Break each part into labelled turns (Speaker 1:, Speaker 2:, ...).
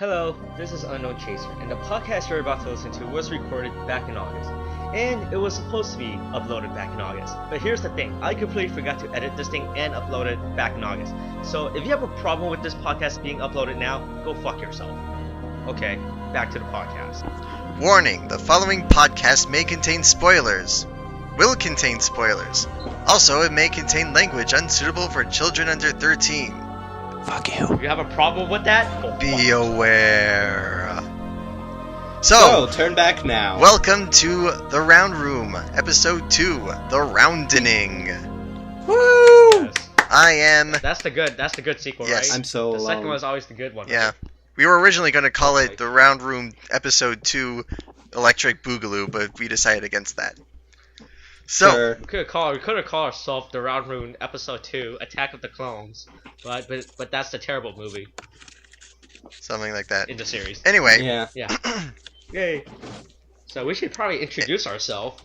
Speaker 1: Hello, this is UnknownChaser, and the podcast you're about to listen to was recorded back in August. And it was supposed to be uploaded back in August. But here's the thing, I completely forgot to edit this thing and upload it back in August. So if you have a problem with this podcast being uploaded now, go fuck yourself. Okay, back to the podcast.
Speaker 2: Warning, the following podcast may contain spoilers. Will contain spoilers. Also, it may contain language unsuitable for children under 13. Fuck you.
Speaker 1: If you have a problem with that, go
Speaker 2: Be aware.
Speaker 3: So, turn back now.
Speaker 2: Welcome to The Round Room, Episode 2, The Roundening.
Speaker 3: Woo!
Speaker 1: Yes.
Speaker 2: I am...
Speaker 1: That's the good sequel,
Speaker 2: Yes.
Speaker 1: right?
Speaker 3: I'm so
Speaker 1: The second
Speaker 3: alone.
Speaker 1: one is always the good one.
Speaker 2: Yeah.
Speaker 1: Right?
Speaker 2: We were originally going to call it The Round Room, Episode 2, Electric Boogaloo, but we decided against that. So...
Speaker 3: Sure.
Speaker 1: We could have called ourselves The Round Room Episode 2, Attack of the Clones. But that's the terrible movie
Speaker 2: Something like that.
Speaker 1: in the series.
Speaker 2: Anyway.
Speaker 3: Yeah.
Speaker 1: Yeah. Yay. So we should probably introduce ourselves.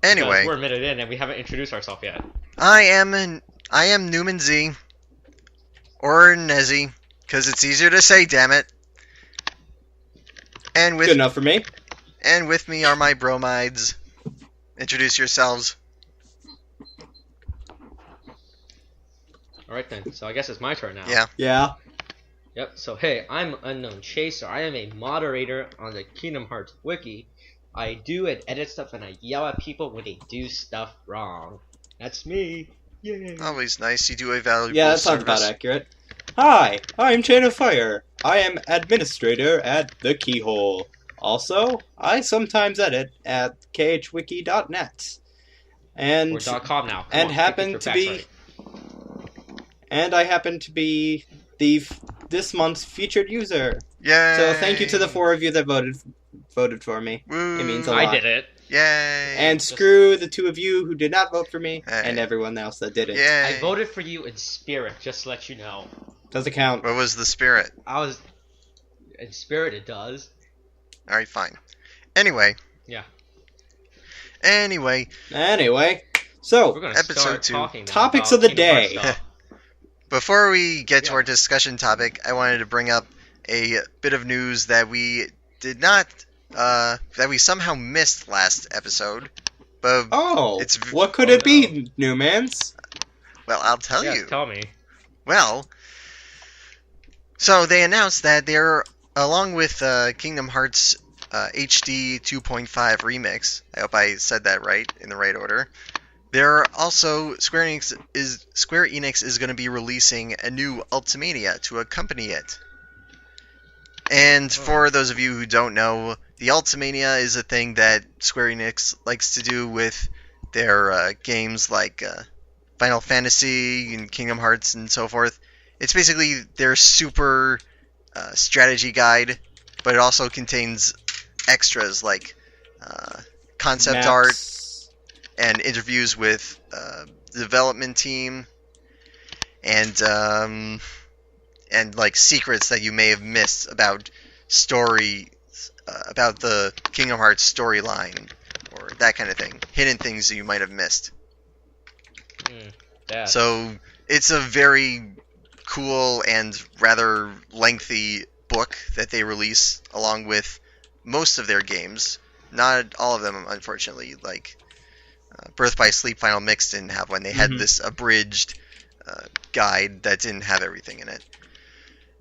Speaker 2: Anyway.
Speaker 1: We're a minute in and we haven't introduced ourselves yet.
Speaker 2: I am Neumannz. Or Nezzy, because it's easier to say, damn it. And
Speaker 3: Good enough for me.
Speaker 2: And with me are my bromides. Introduce yourselves.
Speaker 1: Alright then, so I guess it's my turn now.
Speaker 2: Yeah.
Speaker 3: Yeah.
Speaker 1: Yep, so hey, I'm UnknownChaser. I am a moderator on the Kingdom Hearts Wiki. I do and edit stuff and I yell at people when they do stuff wrong. That's me. Yay.
Speaker 2: Always nice. You do a valuable
Speaker 3: Yeah, that sounds
Speaker 2: service.
Speaker 3: about accurate. Hi, I'm Chainoffire. I am administrator at the Keyhole. Also, I sometimes edit at KHWiki.net. And
Speaker 1: Or .com now. Come
Speaker 3: and
Speaker 1: on,
Speaker 3: happen
Speaker 1: get
Speaker 3: to
Speaker 1: your
Speaker 3: be
Speaker 1: facts
Speaker 3: and I happen to be this month's featured user.
Speaker 2: Yay!
Speaker 3: So thank you to the 4 of you that voted for me.
Speaker 2: Woo!
Speaker 3: It means a
Speaker 1: right.
Speaker 3: lot.
Speaker 1: I did it.
Speaker 2: Yay!
Speaker 3: And screw the 2 of you who did not vote for me,
Speaker 2: Hey.
Speaker 3: and everyone else that didn't.
Speaker 2: Yay!
Speaker 1: I voted for you in spirit, just to let you know.
Speaker 3: Doesn't count.
Speaker 2: What was the spirit?
Speaker 1: I was... In spirit it does.
Speaker 2: Alright, fine. Anyway.
Speaker 1: Yeah.
Speaker 2: Anyway.
Speaker 3: Anyway, so
Speaker 1: We're gonna
Speaker 2: Episode
Speaker 1: start
Speaker 2: 2.
Speaker 1: talking now
Speaker 3: Topics
Speaker 1: about
Speaker 3: of the
Speaker 1: Kingdom Hearts
Speaker 3: day.
Speaker 1: stuff.
Speaker 2: Before we get to
Speaker 1: Yeah.
Speaker 2: our discussion topic, I wanted to bring up a bit of news that we did not, that we somehow missed last episode. But,
Speaker 3: what could it be, Neumannz?
Speaker 2: well, I'll tell
Speaker 1: Yes,
Speaker 2: you.
Speaker 1: tell me.
Speaker 2: Well, so they announced that they're, along with Kingdom Hearts HD 2.5 Remix, I hope I said that right, in the right order, they're also, Square Enix is going to be releasing a new Ultimania to accompany it. And for those of you who don't know, the Ultimania is a thing that Square Enix likes to do with their games like Final Fantasy and Kingdom Hearts and so forth. It's basically their super strategy guide, but it also contains extras like concept
Speaker 3: Maps.
Speaker 2: art and interviews with the development team and like secrets that you may have missed about about the Kingdom Hearts storyline or that kind of thing. Hidden things that you might have missed.
Speaker 1: Yeah.
Speaker 2: So it's a very cool and rather lengthy book that they release along with most of their games. Not all of them, unfortunately. Like Birth by Sleep Final Mix didn't have one. They had this abridged guide that didn't have everything in it.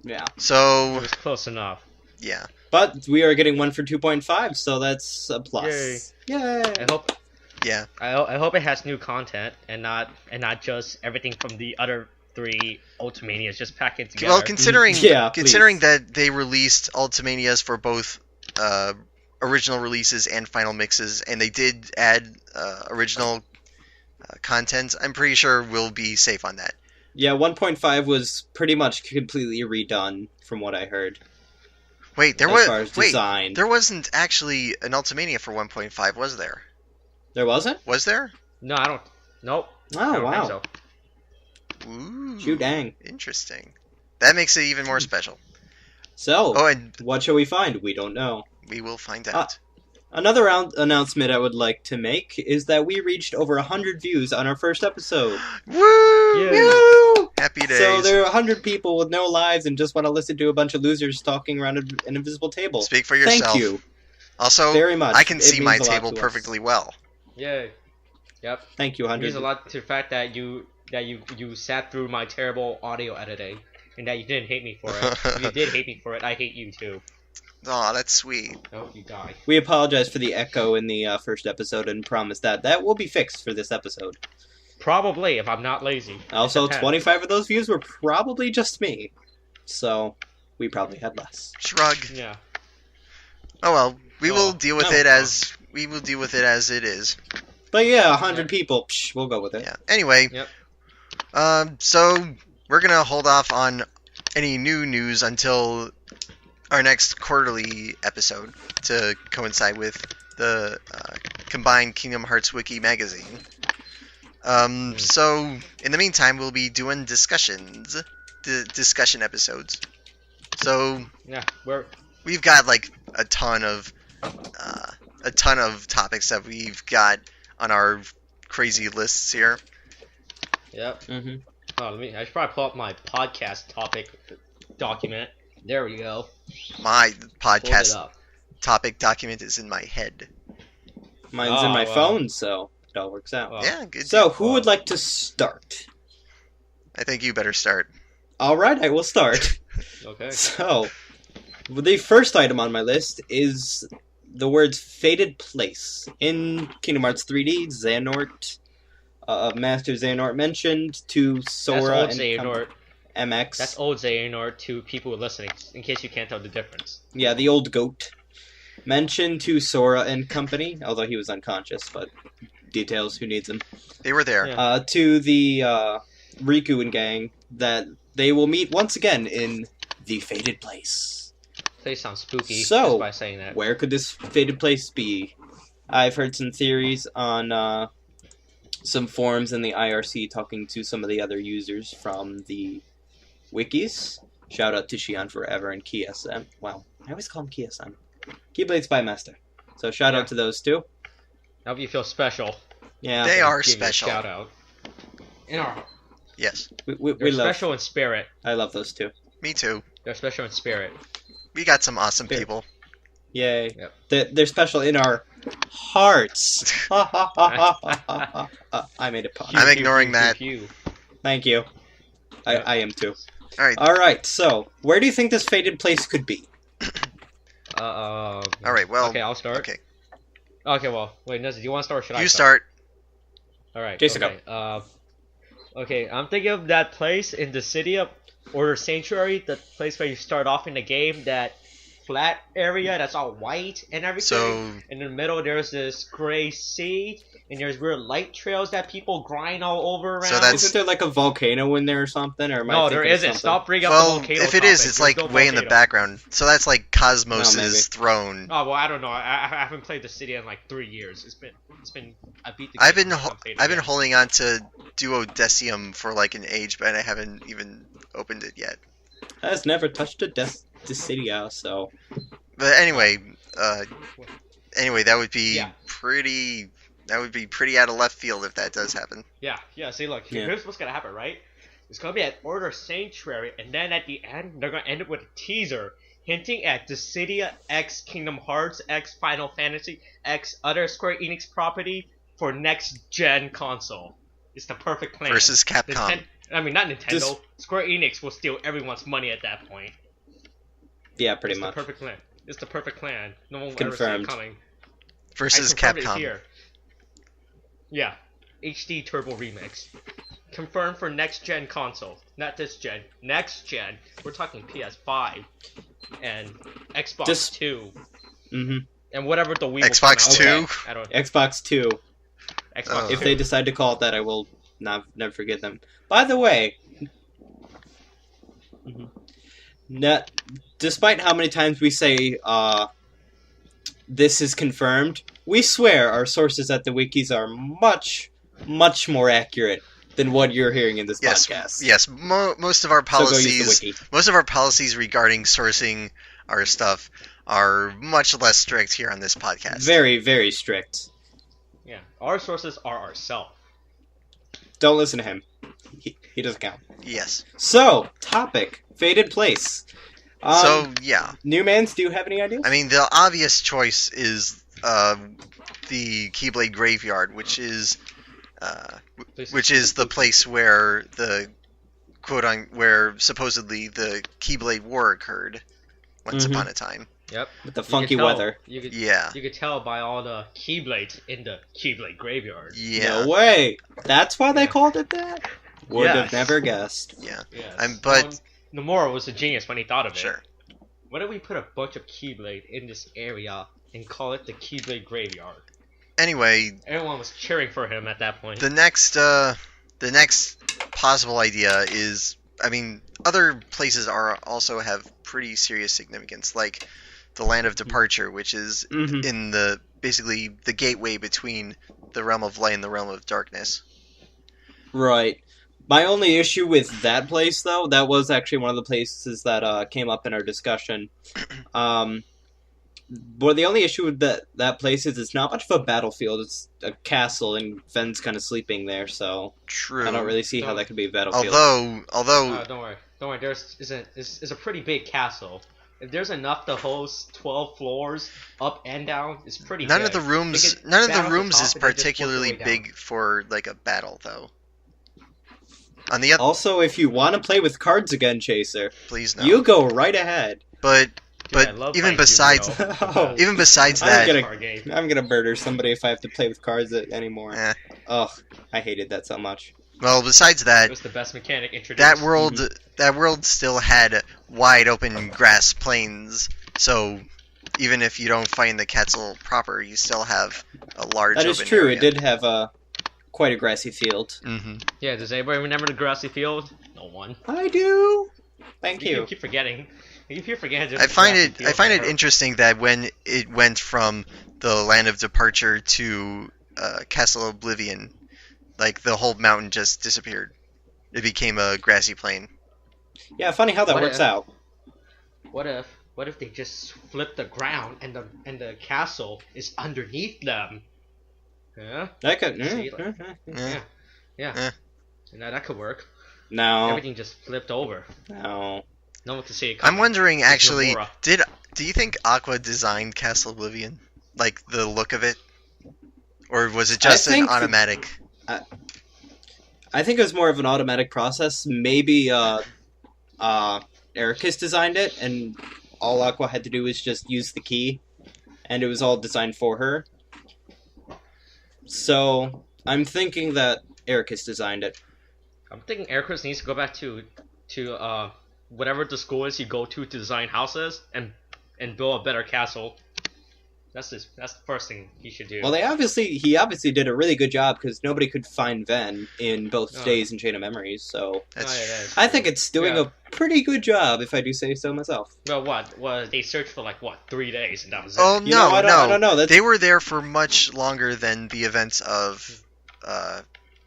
Speaker 3: Yeah.
Speaker 2: So
Speaker 1: It was close enough.
Speaker 2: yeah.
Speaker 3: But we are getting one for 2.5, so that's a plus. Yay!
Speaker 1: I hope it has new content and not just everything from the other 3 Ultimanias just packaged together.
Speaker 2: Well, considering
Speaker 3: please.
Speaker 2: that they released Ultimanias for both original releases and final mixes, and they did add original content, I'm pretty sure we'll be safe on that.
Speaker 3: Yeah, 1.5 was pretty much completely redone, from what I heard.
Speaker 2: Wait, there
Speaker 3: as far as design.
Speaker 2: there wasn't actually an Ultimania for 1.5, was there?
Speaker 3: There wasn't?
Speaker 2: Was there?
Speaker 1: No, I don't. Nope.
Speaker 3: Oh,
Speaker 1: I don't
Speaker 3: wow.
Speaker 1: think so.
Speaker 2: Ooh,
Speaker 3: Shoot dang.
Speaker 2: interesting. That makes it even more special.
Speaker 3: So,
Speaker 2: Oh, and
Speaker 3: what shall we find? We don't know.
Speaker 2: we will find out.
Speaker 3: Another announcement I would like to make is that we reached over 100 views on our first episode.
Speaker 2: Woo!
Speaker 1: Yeah.
Speaker 3: Woo!
Speaker 2: Happy days.
Speaker 3: So there are 100 people with no lives and just want to listen to a bunch of losers talking around an invisible table.
Speaker 2: Speak for yourself.
Speaker 3: Thank you
Speaker 2: Also,
Speaker 3: very much.
Speaker 2: I can
Speaker 3: It
Speaker 2: see
Speaker 3: means
Speaker 2: my
Speaker 3: a lot
Speaker 2: table
Speaker 3: to us.
Speaker 2: perfectly well.
Speaker 1: Yay. Yep.
Speaker 3: Thank you,
Speaker 1: It
Speaker 3: 100.
Speaker 1: means a lot to the fact that you sat through my terrible audio editing and that you didn't hate me for it. If you did hate me for it, I hate you too.
Speaker 2: Aw, that's sweet.
Speaker 1: Oh, you die.
Speaker 3: We apologize for the echo in the first episode and promise that will be fixed for this episode.
Speaker 1: Probably, if I'm not lazy.
Speaker 3: Also,
Speaker 1: Depends.
Speaker 3: 25 of those views were probably just me. So, we probably had less.
Speaker 2: Shrug.
Speaker 1: Yeah.
Speaker 2: Oh well, we will
Speaker 1: Oh,
Speaker 2: deal with
Speaker 1: that
Speaker 2: it
Speaker 1: was
Speaker 2: as it is.
Speaker 3: But yeah, 100
Speaker 1: Yeah.
Speaker 3: people, we'll go with it.
Speaker 2: Yeah. Anyway,
Speaker 1: Yep.
Speaker 2: so we're gonna hold off on any new news until our next quarterly episode to coincide with the combined Kingdom Hearts Wiki magazine. So in the meantime, we'll be doing discussion episodes. So
Speaker 1: Yeah,
Speaker 2: we've got like a ton of topics that we've got on our crazy lists here.
Speaker 1: Yep.
Speaker 3: Mm-hmm.
Speaker 1: Oh, I should probably pull up my podcast topic document. There we go.
Speaker 2: My
Speaker 1: Pulled it
Speaker 2: podcast
Speaker 1: up.
Speaker 2: topic document is in my head.
Speaker 3: Mine's in
Speaker 1: Oh,
Speaker 3: my
Speaker 1: wow.
Speaker 3: phone, so it all works out.
Speaker 1: Wow.
Speaker 2: Yeah, good.
Speaker 3: So,
Speaker 2: deal.
Speaker 3: who would like to start?
Speaker 2: I think you better start.
Speaker 3: Alright, I will start.
Speaker 1: Okay.
Speaker 3: So, the first item on my list is the words Fated Place. In Kingdom Hearts 3D, Xehanort, Master Xehanort mentioned to Sora
Speaker 1: That's old
Speaker 3: and
Speaker 1: Xehanort.
Speaker 3: MX.
Speaker 1: That's old Xehanort to people listening, in case you can't tell the difference.
Speaker 3: Yeah, the old goat. Mentioned to Sora and company, although he was unconscious, but details, who needs them.
Speaker 2: They were there.
Speaker 1: Yeah.
Speaker 3: To the Riku and gang, that they will meet once again in the Fated Place.
Speaker 1: Place sounds spooky
Speaker 3: So,
Speaker 1: just by saying that.
Speaker 3: Where could this Fated Place be? I've heard some theories on some forums in the IRC talking to some of the other users from the wikis. Shout out to Shion Forever and KSM. Wow, I always call him KSM. Keyblade Spy Master. So shout
Speaker 1: Yeah.
Speaker 3: out to those two.
Speaker 1: I hope you feel special.
Speaker 3: Yeah,
Speaker 2: They are
Speaker 1: Give you a
Speaker 2: special.
Speaker 1: shout out. In our,
Speaker 2: Yes,
Speaker 3: we
Speaker 1: they're
Speaker 3: love.
Speaker 1: special in spirit.
Speaker 3: I love those two.
Speaker 2: me too.
Speaker 1: They're special in spirit.
Speaker 2: We got some awesome
Speaker 3: Fair.
Speaker 2: people.
Speaker 3: Yay!
Speaker 1: Yep.
Speaker 3: They're special in our hearts. Ha ha ha ha ha ha ha. I made it pun.
Speaker 2: I'm ignoring that.
Speaker 1: Pew.
Speaker 3: Thank you.
Speaker 1: Yeah.
Speaker 3: I am too.
Speaker 2: All right.
Speaker 3: All right. So, where do you think this Fated Place could be?
Speaker 2: All right. Well.
Speaker 1: Okay, I'll start.
Speaker 2: Okay.
Speaker 1: Okay, well, wait, Nezzy, do you want to start or should I
Speaker 2: You
Speaker 1: start?
Speaker 2: start.
Speaker 1: Alright,
Speaker 3: Jason,
Speaker 1: okay. Okay, I'm thinking of that place in the city of Order Sanctuary, the place where you start off in the game, that flat area that's all white and everything.
Speaker 2: So
Speaker 1: In the middle, there's this gray sea, and there's weird light trails that people grind all over around.
Speaker 2: So that's-
Speaker 3: Isn't there like a volcano in there or something? Or am I
Speaker 1: no, there
Speaker 3: thinking of
Speaker 1: isn't.
Speaker 3: something?
Speaker 1: Stop bringing up the
Speaker 2: well,
Speaker 1: volcano
Speaker 2: if it is,
Speaker 1: topic.
Speaker 2: it's
Speaker 1: There's
Speaker 2: like
Speaker 1: no
Speaker 2: way in the
Speaker 1: volcano.
Speaker 2: background. So that's like
Speaker 3: Oh,
Speaker 2: Cosmos's
Speaker 3: maybe.
Speaker 2: throne.
Speaker 1: Oh well, I don't know. I haven't played the city in like 3 years. It's been. I beat the.
Speaker 2: I've
Speaker 1: game
Speaker 2: been
Speaker 1: and haven't played it
Speaker 2: I've been
Speaker 1: yet.
Speaker 2: holding on to Duodecium for like an age, but I haven't even opened it yet.
Speaker 3: Has never touched a Decidia, so
Speaker 2: But anyway, that would be
Speaker 1: Yeah.
Speaker 2: pretty. That would be pretty out of left field if that does happen.
Speaker 1: Yeah. See, look.
Speaker 3: Yeah.
Speaker 1: Here's what's gonna happen, right? It's gonna be at Order Sanctuary, and then at the end, they're gonna end up with a teaser hinting at Dissidia X Kingdom Hearts X Final Fantasy X other Square Enix property for next gen console. It's the perfect plan.
Speaker 2: Versus Capcom.
Speaker 1: I mean, not Nintendo.
Speaker 3: This-
Speaker 1: Square Enix will steal everyone's money at that point.
Speaker 3: yeah, pretty
Speaker 1: It's
Speaker 3: much.
Speaker 1: the perfect plan. It's the perfect plan. No one will
Speaker 3: Confirmed.
Speaker 1: ever see it coming.
Speaker 2: Versus
Speaker 1: I confirmed it
Speaker 2: Capcom.
Speaker 1: here. Yeah, HD Turbo Remix. Confirmed for next gen console. Not this gen. Next gen. We're talking PS5 and Xbox
Speaker 3: This-
Speaker 1: 2
Speaker 3: Mm-hmm.
Speaker 1: and whatever the Wii
Speaker 2: Xbox
Speaker 1: will come out
Speaker 2: 2?
Speaker 1: with. I don't.
Speaker 3: Xbox 2.
Speaker 1: Xbox.
Speaker 2: Oh.
Speaker 3: If
Speaker 1: 2.
Speaker 3: they decide to call it that, I will never forget them. By the way, despite how many times we say this is confirmed, we swear our sources at the wikis are much, much more accurate than what you're hearing in this
Speaker 2: Yes,
Speaker 3: podcast.
Speaker 2: yes. Most of our
Speaker 3: So go use the
Speaker 2: policies,
Speaker 3: wiki.
Speaker 2: most of our policies regarding sourcing our stuff are much less strict here on this podcast.
Speaker 3: Very, very strict.
Speaker 1: Yeah, our sources are ourselves.
Speaker 3: Don't listen to him. He doesn't count.
Speaker 2: Yes.
Speaker 3: So, topic. Fated place.
Speaker 2: So yeah,
Speaker 3: Neumannz, do you have any ideas?
Speaker 2: I mean the obvious choice is the Keyblade Graveyard, which is the place where the where supposedly the Keyblade War occurred once upon a time.
Speaker 1: Yep.
Speaker 3: With the funky
Speaker 1: tell,
Speaker 3: weather.
Speaker 1: You could,
Speaker 2: Yeah.
Speaker 1: You could tell by all the Keyblades in the Keyblade Graveyard.
Speaker 2: Yeah.
Speaker 3: No way. That's why they called it that? Would have
Speaker 1: Yes.
Speaker 3: never guessed.
Speaker 2: Yeah.
Speaker 1: Yes.
Speaker 2: But
Speaker 1: Nomura was a genius when he thought of it.
Speaker 2: sure.
Speaker 1: Why don't we put a bunch of Keyblade in this area and call it the Keyblade Graveyard?
Speaker 2: Anyway,
Speaker 1: Everyone was cheering for him at that point.
Speaker 2: the next possible idea is, I mean, other places also have pretty serious significance, like the Land of Departure, which is
Speaker 3: Mhm.
Speaker 2: in basically the gateway between the realm of light and the realm of darkness.
Speaker 3: Right. My only issue with that place, though, that was actually one of the places that came up in our discussion. But the only issue with that place is it's not much of a battlefield. It's a castle, and Ven's kind of sleeping there, so
Speaker 2: True.
Speaker 3: I don't really see how that could be a battlefield.
Speaker 2: Although
Speaker 1: Don't worry. There's is a pretty big castle. If there's enough to host 12 floors up and down, it's pretty.
Speaker 2: none
Speaker 1: big.
Speaker 2: of the rooms
Speaker 1: They could
Speaker 2: none of the
Speaker 1: battle
Speaker 2: rooms
Speaker 1: top
Speaker 2: is
Speaker 1: and then just work their
Speaker 2: particularly
Speaker 1: way down.
Speaker 2: big for like a battle, though. On the other,
Speaker 3: Also, if you want to play with cards again, Chaser,
Speaker 2: please no.
Speaker 3: you go right ahead.
Speaker 2: But
Speaker 1: Dude, I love
Speaker 2: even
Speaker 1: playing
Speaker 2: besides
Speaker 1: Yu-Gi-Oh!
Speaker 2: even besides
Speaker 3: I'm
Speaker 2: that,
Speaker 3: gonna-
Speaker 1: Card game.
Speaker 3: I'm gonna murder somebody if I have to play with cards anymore.
Speaker 2: eh,
Speaker 3: Ugh, I hated that so much.
Speaker 2: well, besides
Speaker 1: It
Speaker 2: that,
Speaker 1: was the best mechanic introduced.
Speaker 2: that world still had wide open grass plains. So even if you don't find the castle proper, you still have a large.
Speaker 3: That is
Speaker 2: open
Speaker 3: true.
Speaker 2: area.
Speaker 3: It did have quite a grassy field.
Speaker 2: Mm-hmm.
Speaker 1: Yeah, does anybody remember the grassy field? No one.
Speaker 3: I do. Thank you.
Speaker 1: You keep forgetting. You keep forgetting. there's
Speaker 2: I
Speaker 1: a
Speaker 2: find
Speaker 1: grassy
Speaker 2: it
Speaker 1: field
Speaker 2: I find it
Speaker 1: somewhere.
Speaker 2: interesting that when it went from the Land of Departure to Castle Oblivion, like the whole mountain just disappeared. It became a grassy plain.
Speaker 3: Yeah, funny how that
Speaker 1: What
Speaker 3: works
Speaker 1: if-
Speaker 3: out.
Speaker 1: What if they just flip the ground and the castle is underneath them? Yeah.
Speaker 3: That could.
Speaker 1: See,
Speaker 2: Eh.
Speaker 1: Yeah.
Speaker 2: Eh.
Speaker 1: Now that could work.
Speaker 3: No.
Speaker 1: Everything just flipped over.
Speaker 3: No.
Speaker 1: No one could see it
Speaker 2: I'm
Speaker 1: coming.
Speaker 2: wondering,
Speaker 1: It's
Speaker 2: actually,
Speaker 1: Nomura.
Speaker 2: do you think Aqua designed Castle Oblivion? Like, the look of it? Or was it just an
Speaker 3: think-
Speaker 2: automatic?
Speaker 3: I think it was more of an automatic process. Maybe Ericus designed it, and all Aqua had to do was just use the key, and it was all designed for her. So I'm thinking that Ericus designed it.
Speaker 1: I'm thinking Aircrest needs to go back to whatever the school is you go to design houses and build a better castle. That's the first thing he should do.
Speaker 3: Well, he obviously did a really good job because nobody could find Ven in both
Speaker 1: Oh.
Speaker 3: Stays and Chain of Memories. So
Speaker 2: That's
Speaker 1: Oh, yeah, that is
Speaker 3: I
Speaker 1: true.
Speaker 3: think it's doing
Speaker 1: Yeah.
Speaker 3: a pretty good job, if I do say so myself.
Speaker 1: Well, what? Well, they searched for 3 days and that was
Speaker 2: Oh,
Speaker 1: it.
Speaker 3: You know,
Speaker 2: no,
Speaker 3: I don't know. That's,
Speaker 2: They were there for much longer than the events of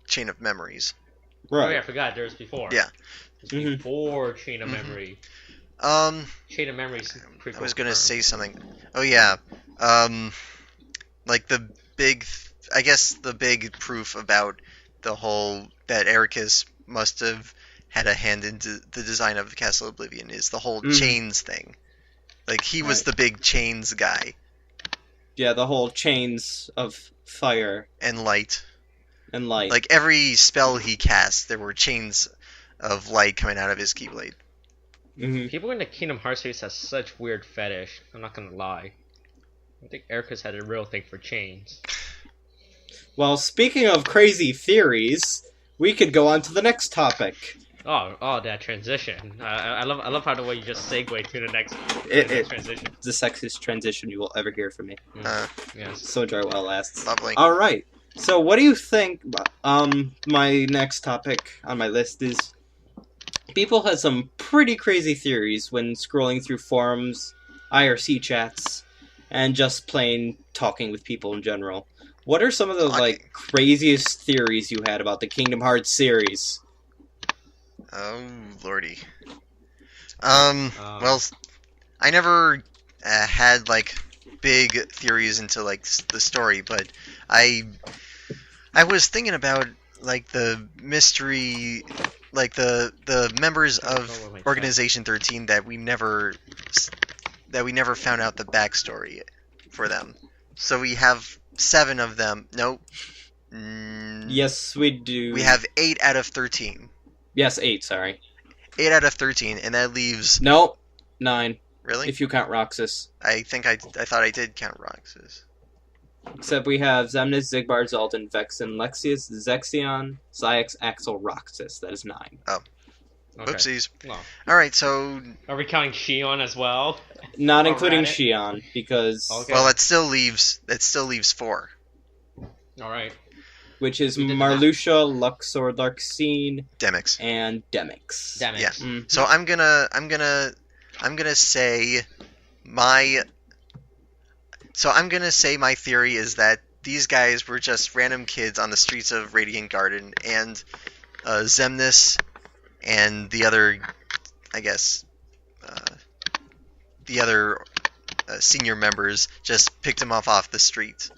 Speaker 2: Chain of Memories.
Speaker 1: Oh yeah, I
Speaker 3: right.
Speaker 1: forgot. There was before.
Speaker 2: Yeah.
Speaker 1: It was
Speaker 3: Mhm.
Speaker 1: before Chain of
Speaker 2: Mhm.
Speaker 1: Memory. Chain of Memories.
Speaker 2: I was gonna say something. Oh yeah, like the big proof about the whole that Ericus must have had a hand in the design of the Castle Oblivion is the whole
Speaker 3: Mhm.
Speaker 2: chains thing. Like he was
Speaker 3: Right.
Speaker 2: the big chains guy
Speaker 3: Yeah, the whole chains of fire
Speaker 2: and light.
Speaker 3: and light.
Speaker 2: Like every spell he cast, there were chains of light coming out of his Keyblade.
Speaker 3: Mhm.
Speaker 1: People in the Kingdom Hearts series have such weird fetish. I'm not gonna lie. I think Ericus had a real thing for chains.
Speaker 3: Well, speaking of crazy theories, we could go on to the next topic.
Speaker 1: Oh, that transition. I love how the way you just segue to the next, transition.
Speaker 3: The sexiest transition you will ever hear from me.
Speaker 1: Yes.
Speaker 3: So enjoy while it lasts.
Speaker 2: Lovely.
Speaker 3: All right. So, what do you think? My next topic on my list is people had some pretty crazy theories when scrolling through forums, IRC chats, and just plain talking with people in general. What are some of the like craziest theories you had about the Kingdom Hearts series?
Speaker 2: Oh lordy. Well, I never had like big theories into like the story, but I was thinking about like the mystery, like the members of Organization 13 that we never found out the backstory for them. So we have 7 of them. Nope.
Speaker 3: Yes, we do.
Speaker 2: We have 8 out of 13.
Speaker 3: Yes, 8. Sorry.
Speaker 2: 8 out of 13, and that leaves.
Speaker 3: No, 9.
Speaker 2: Really?
Speaker 3: If you count Roxas.
Speaker 2: I think I thought I did count Roxas.
Speaker 3: Except we have Xemnas, Xigbar, Zoltan, Vexen, Lexius, Zexion, Zyax, Axel, Roxas. That is 9.
Speaker 2: Oh.
Speaker 1: Okay.
Speaker 2: Oopsies.
Speaker 1: Well,
Speaker 2: Alright, so.
Speaker 1: are we counting Shion as well?
Speaker 3: Not including
Speaker 1: Alright.
Speaker 3: Shion, because...
Speaker 1: Okay.
Speaker 2: Well, that still leaves 4.
Speaker 1: Alright.
Speaker 3: Which is
Speaker 1: We did the
Speaker 3: Marluxia, Luxor, Larxene,
Speaker 2: Demix.
Speaker 3: and Demix.
Speaker 1: Damn it.
Speaker 2: Yeah.
Speaker 3: Mhm.
Speaker 2: So I'm gonna say my theory is that these guys were just random kids on the streets of Radiant Garden, and Xemnas and the other, I guess, the other senior members just picked him off the street.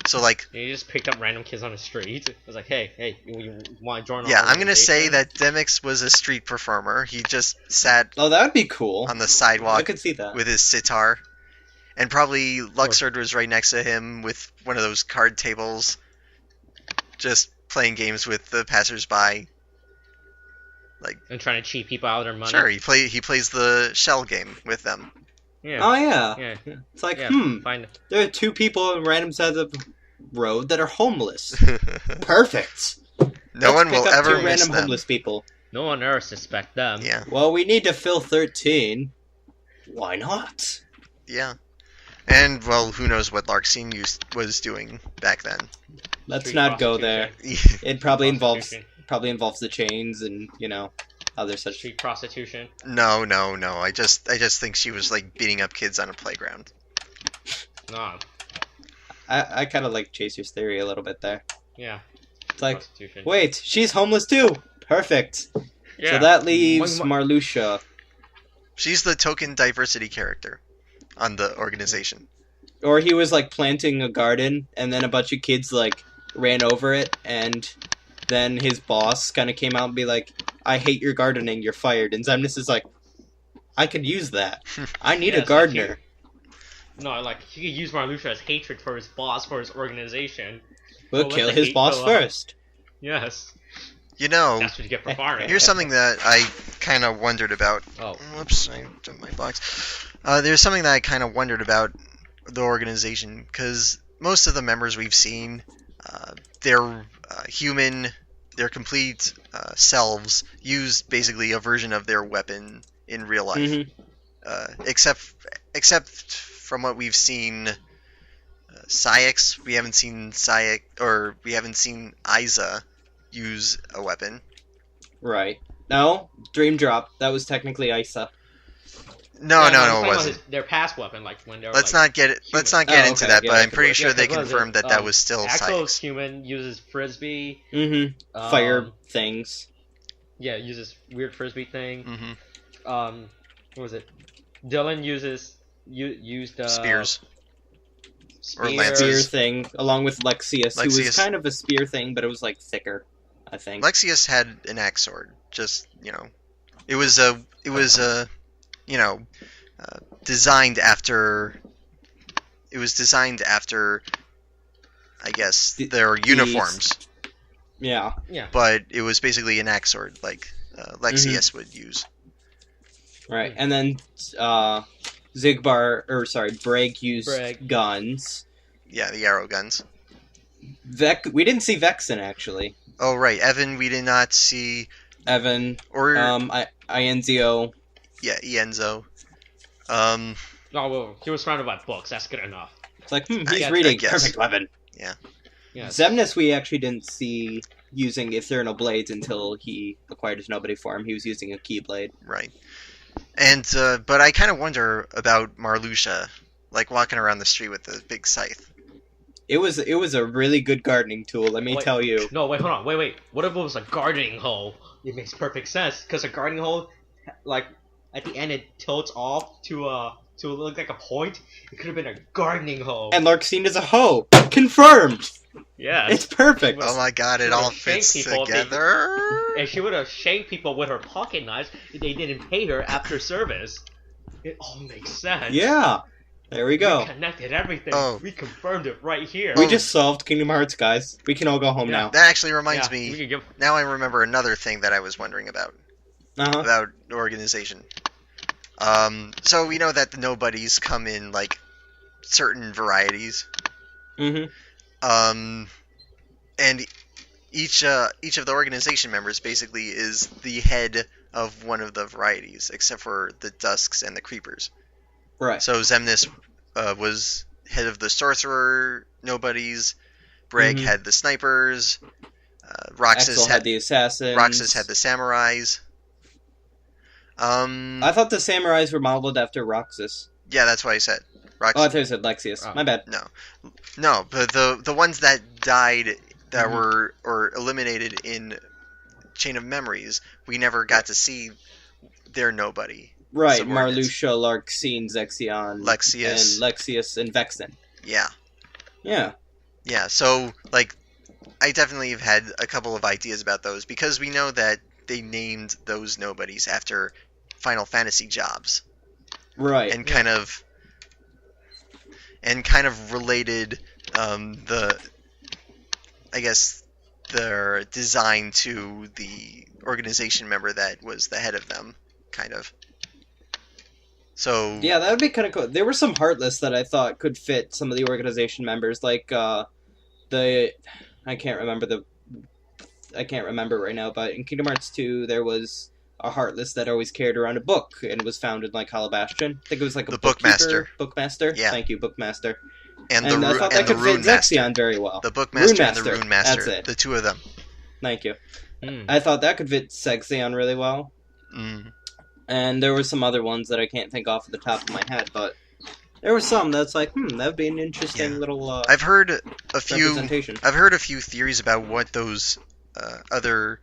Speaker 2: So like,
Speaker 1: You just picked up random kids on the street. It was like, hey, you want to join our
Speaker 2: yeah, I'm gonna say
Speaker 1: organization?
Speaker 2: that Demix was a street performer. He just sat
Speaker 3: Oh, that would be cool.
Speaker 2: on the
Speaker 3: I
Speaker 2: sidewalk
Speaker 3: could see that.
Speaker 2: with his sitar, and probably Luxord was right next to him with one of those card tables, just playing games with the passersby.
Speaker 1: And trying to cheat people out of their money.
Speaker 2: Sure, he plays the shell game with them.
Speaker 1: Yeah.
Speaker 3: Oh, yeah.
Speaker 1: Yeah.
Speaker 3: It's like,
Speaker 1: Yeah. Fine.
Speaker 3: there are 2 people on random sides of the road that are homeless. Perfect.
Speaker 2: No one
Speaker 3: Let's
Speaker 2: will
Speaker 3: pick up
Speaker 2: ever
Speaker 3: 2
Speaker 2: miss
Speaker 3: random
Speaker 2: them.
Speaker 3: homeless people.
Speaker 1: No one ever suspect them.
Speaker 2: Yeah,
Speaker 3: Well, we need to fill 13. Why not?
Speaker 2: yeah. And, well, who knows what Larxene was doing back then.
Speaker 3: Let's
Speaker 1: Street
Speaker 3: not go there. It probably involves
Speaker 1: Prostitution.
Speaker 3: the chains and, other such.
Speaker 1: Street prostitution.
Speaker 2: No. I just think she was like beating up kids on a playground.
Speaker 1: No.
Speaker 3: I kind of like Chaser's theory a little bit there.
Speaker 1: Yeah.
Speaker 3: It's like,
Speaker 1: Prostitution.
Speaker 3: wait, she's homeless too. Perfect.
Speaker 1: Yeah.
Speaker 3: So that leaves
Speaker 1: One-
Speaker 3: Marluxia.
Speaker 2: She's the token diversity character on the organization.
Speaker 3: Or he was like planting a garden, and then a bunch of kids like ran over it, and then his boss kind of came out and be like, "I hate your gardening. You're fired." And Xemnas is like, "I could use that. I need a
Speaker 1: Yes,
Speaker 3: gardener."
Speaker 1: No, like, he could use Marluxia's hatred for his boss, for his organization.
Speaker 3: We'll
Speaker 1: Well, let
Speaker 3: kill
Speaker 1: the
Speaker 3: his
Speaker 1: hate
Speaker 3: boss
Speaker 1: go up.
Speaker 3: first.
Speaker 1: Yes.
Speaker 2: You know,
Speaker 1: That's what you get for firing.
Speaker 2: here's something that I kind of wondered about.
Speaker 1: Oh.
Speaker 2: Whoops, I jumped my box. There's something that I kind of wondered about the organization, because most of the members we've seen, they're human, they're complete selves, use basically a version of their weapon in real life.
Speaker 3: Mm-hmm.
Speaker 2: Except from what we've seen, Syx, we haven't seen we haven't seen Isa use a weapon.
Speaker 3: Right. No, Dream Drop. That was technically Isa.
Speaker 2: No,
Speaker 1: I'm
Speaker 2: it
Speaker 1: talking about
Speaker 2: wasn't.
Speaker 1: their past weapon, like when they were
Speaker 2: Let's
Speaker 1: like,
Speaker 2: not get into
Speaker 3: Oh, okay,
Speaker 2: that,
Speaker 3: yeah,
Speaker 2: but I'm
Speaker 3: okay,
Speaker 2: pretty
Speaker 3: wait.
Speaker 2: sure they
Speaker 1: because what was
Speaker 2: confirmed
Speaker 1: it?
Speaker 2: that was still
Speaker 1: Axel's
Speaker 2: Syx.
Speaker 1: human uses frisbee.
Speaker 3: Mm-hmm. Fire things.
Speaker 1: Yeah, uses weird frisbee thing.
Speaker 2: Mm-hmm.
Speaker 1: What was it? Dylan used
Speaker 2: Spears. Or
Speaker 1: spear.
Speaker 2: lances.
Speaker 3: Spear thing, along with Lexius, who was
Speaker 2: Lexius.
Speaker 3: kind of a spear thing, but it was like thicker, I think.
Speaker 2: Lexius had an axe sword. Just it was designed after. It was designed after, I guess, their uniforms.
Speaker 3: Yeah.
Speaker 1: Yeah.
Speaker 2: But it was basically an axe sword, like Lexius would use.
Speaker 3: Right, and then Brake used
Speaker 1: Brake.
Speaker 3: guns.
Speaker 2: Yeah, the arrow guns.
Speaker 3: We didn't see Vexen, actually.
Speaker 2: Oh, right. Evan, we did not see.
Speaker 3: Evan,
Speaker 2: Or,
Speaker 3: Ienzio.
Speaker 2: yeah, Ienzo.
Speaker 1: Oh, well, he was surrounded by books. That's good enough.
Speaker 3: It's like, he's
Speaker 2: I
Speaker 3: reading.
Speaker 2: guess.
Speaker 3: Perfect weapon.
Speaker 1: Yeah.
Speaker 3: Xemnas we actually didn't see using Ethereal Blades until he acquired his Nobody form. He was using a Keyblade.
Speaker 2: Right. And, but I kind of wonder about Marluxia, like walking around the street with the big scythe.
Speaker 3: It was a really good gardening tool, let me tell you.
Speaker 1: No, wait, hold on. Wait. What if it was a gardening hoe? It makes perfect sense, because a gardening hoe, like, at the end it tilts off to look like a point. It could have been a gardening hoe.
Speaker 3: And Larxene is a hoe. Confirmed!
Speaker 1: Yeah.
Speaker 3: It's perfect.
Speaker 2: Oh my god, it all fits together.
Speaker 1: And she would have shanked people with her pocket knives if they didn't pay her after service. It all makes sense.
Speaker 3: Yeah. There we go.
Speaker 1: We connected everything.
Speaker 2: Oh.
Speaker 1: We confirmed it right here.
Speaker 3: We just solved Kingdom Hearts, guys. We can all go home now.
Speaker 2: That actually reminds
Speaker 1: we
Speaker 2: me.
Speaker 1: can give...
Speaker 2: Now I remember another thing that I was wondering about. About organization. So we know that the nobodies come in, like, certain varieties.
Speaker 3: Mm-hmm.
Speaker 2: And each of the organization members basically is the head of one of the varieties, except for the Dusks and the Creepers.
Speaker 3: Right.
Speaker 2: So Xemnas was head of the Sorcerer nobodies. Breg had the Snipers. Roxas
Speaker 3: had the Assassins.
Speaker 2: Roxas had the Samurais.
Speaker 3: I thought the Samurais were modeled after Roxas.
Speaker 2: Yeah, that's what I said. Roxas.
Speaker 3: Oh, I thought you said Lexius.
Speaker 1: Oh.
Speaker 3: My bad.
Speaker 2: No, but the ones that died that were or eliminated in Chain of Memories, we never got to see their nobody.
Speaker 3: Right,
Speaker 2: subordinates.
Speaker 3: Marluxia, Larxene, Zexion,
Speaker 2: Lexius,
Speaker 3: and Vexen.
Speaker 2: Yeah.
Speaker 3: Yeah.
Speaker 2: Yeah, so, like, I definitely have had a couple of ideas about those, because we know that they named those nobodies after Final Fantasy jobs.
Speaker 3: Right.
Speaker 2: And kind of related their design to the organization member that was the head of them, kind of. So
Speaker 3: yeah, that would be kind of cool. There were some Heartless that I thought could fit some of the organization members, like I can't remember right now, but in Kingdom Hearts 2 there was a Heartless that always carried around a book, and it was found in like Hollow Bastion. I think it was like a
Speaker 2: Bookmaster.
Speaker 3: Bookmaster.
Speaker 2: Yeah.
Speaker 3: Thank you, Bookmaster.
Speaker 2: And
Speaker 3: I thought that
Speaker 2: the
Speaker 3: could fit
Speaker 2: Rune Master.
Speaker 3: Zexion very well.
Speaker 2: The Bookmaster and the
Speaker 3: Rune
Speaker 2: Rune
Speaker 3: Master.
Speaker 2: Master.
Speaker 3: That's it.
Speaker 2: The two of them.
Speaker 3: Thank you. I thought that could fit Zexion really well. And there were some other ones that I can't think off the top of my head, but there were some that's like, that would be an interesting little
Speaker 2: I've heard a few
Speaker 3: representation.
Speaker 2: I've heard a few theories about what those other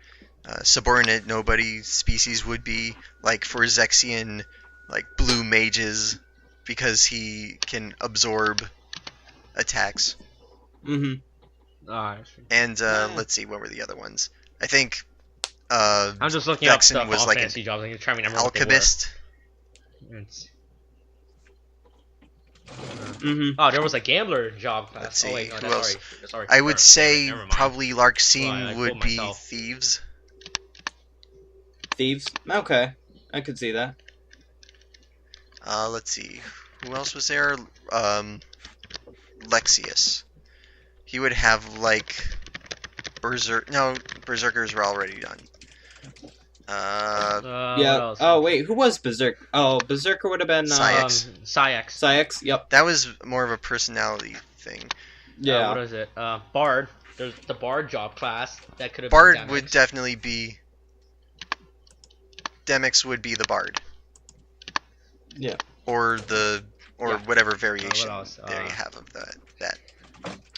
Speaker 2: subordinate nobody species would be. Like for Zexion, like blue mages, because he can absorb attacks.
Speaker 3: Mm-hmm.
Speaker 2: And let's see, what were the other ones? I think
Speaker 1: I'm just looking
Speaker 2: Vexen
Speaker 1: up
Speaker 2: was
Speaker 1: stuff
Speaker 2: like
Speaker 1: on fantasy jobs. I can try to remember
Speaker 2: alchemist.
Speaker 1: Oh, there was a gambler job class.
Speaker 2: Let's see,
Speaker 1: Oh, wait,
Speaker 2: who else?
Speaker 1: Sorry,
Speaker 2: I would say
Speaker 1: never mind.
Speaker 2: probably Larxene
Speaker 1: I
Speaker 2: would
Speaker 1: quote
Speaker 2: be
Speaker 1: myself.
Speaker 2: thieves.
Speaker 3: Thieves? Okay. I could see that.
Speaker 2: Let's see. Who else was there? Lexius. He would have, like, Berserkers were already done.
Speaker 3: Yeah. Oh, wait. Who was Berserk? Oh, Berserker would have been...
Speaker 2: Saïx.
Speaker 3: Saïx, yep.
Speaker 2: That was more of a personality thing.
Speaker 3: Yeah.
Speaker 1: What is it? Bard. There's the Bard job class. That could have
Speaker 2: Bard
Speaker 1: been
Speaker 2: would definitely be... Demix would be the Bard.
Speaker 3: Yeah.
Speaker 2: Or whatever variation
Speaker 1: what else?
Speaker 2: there you have of that.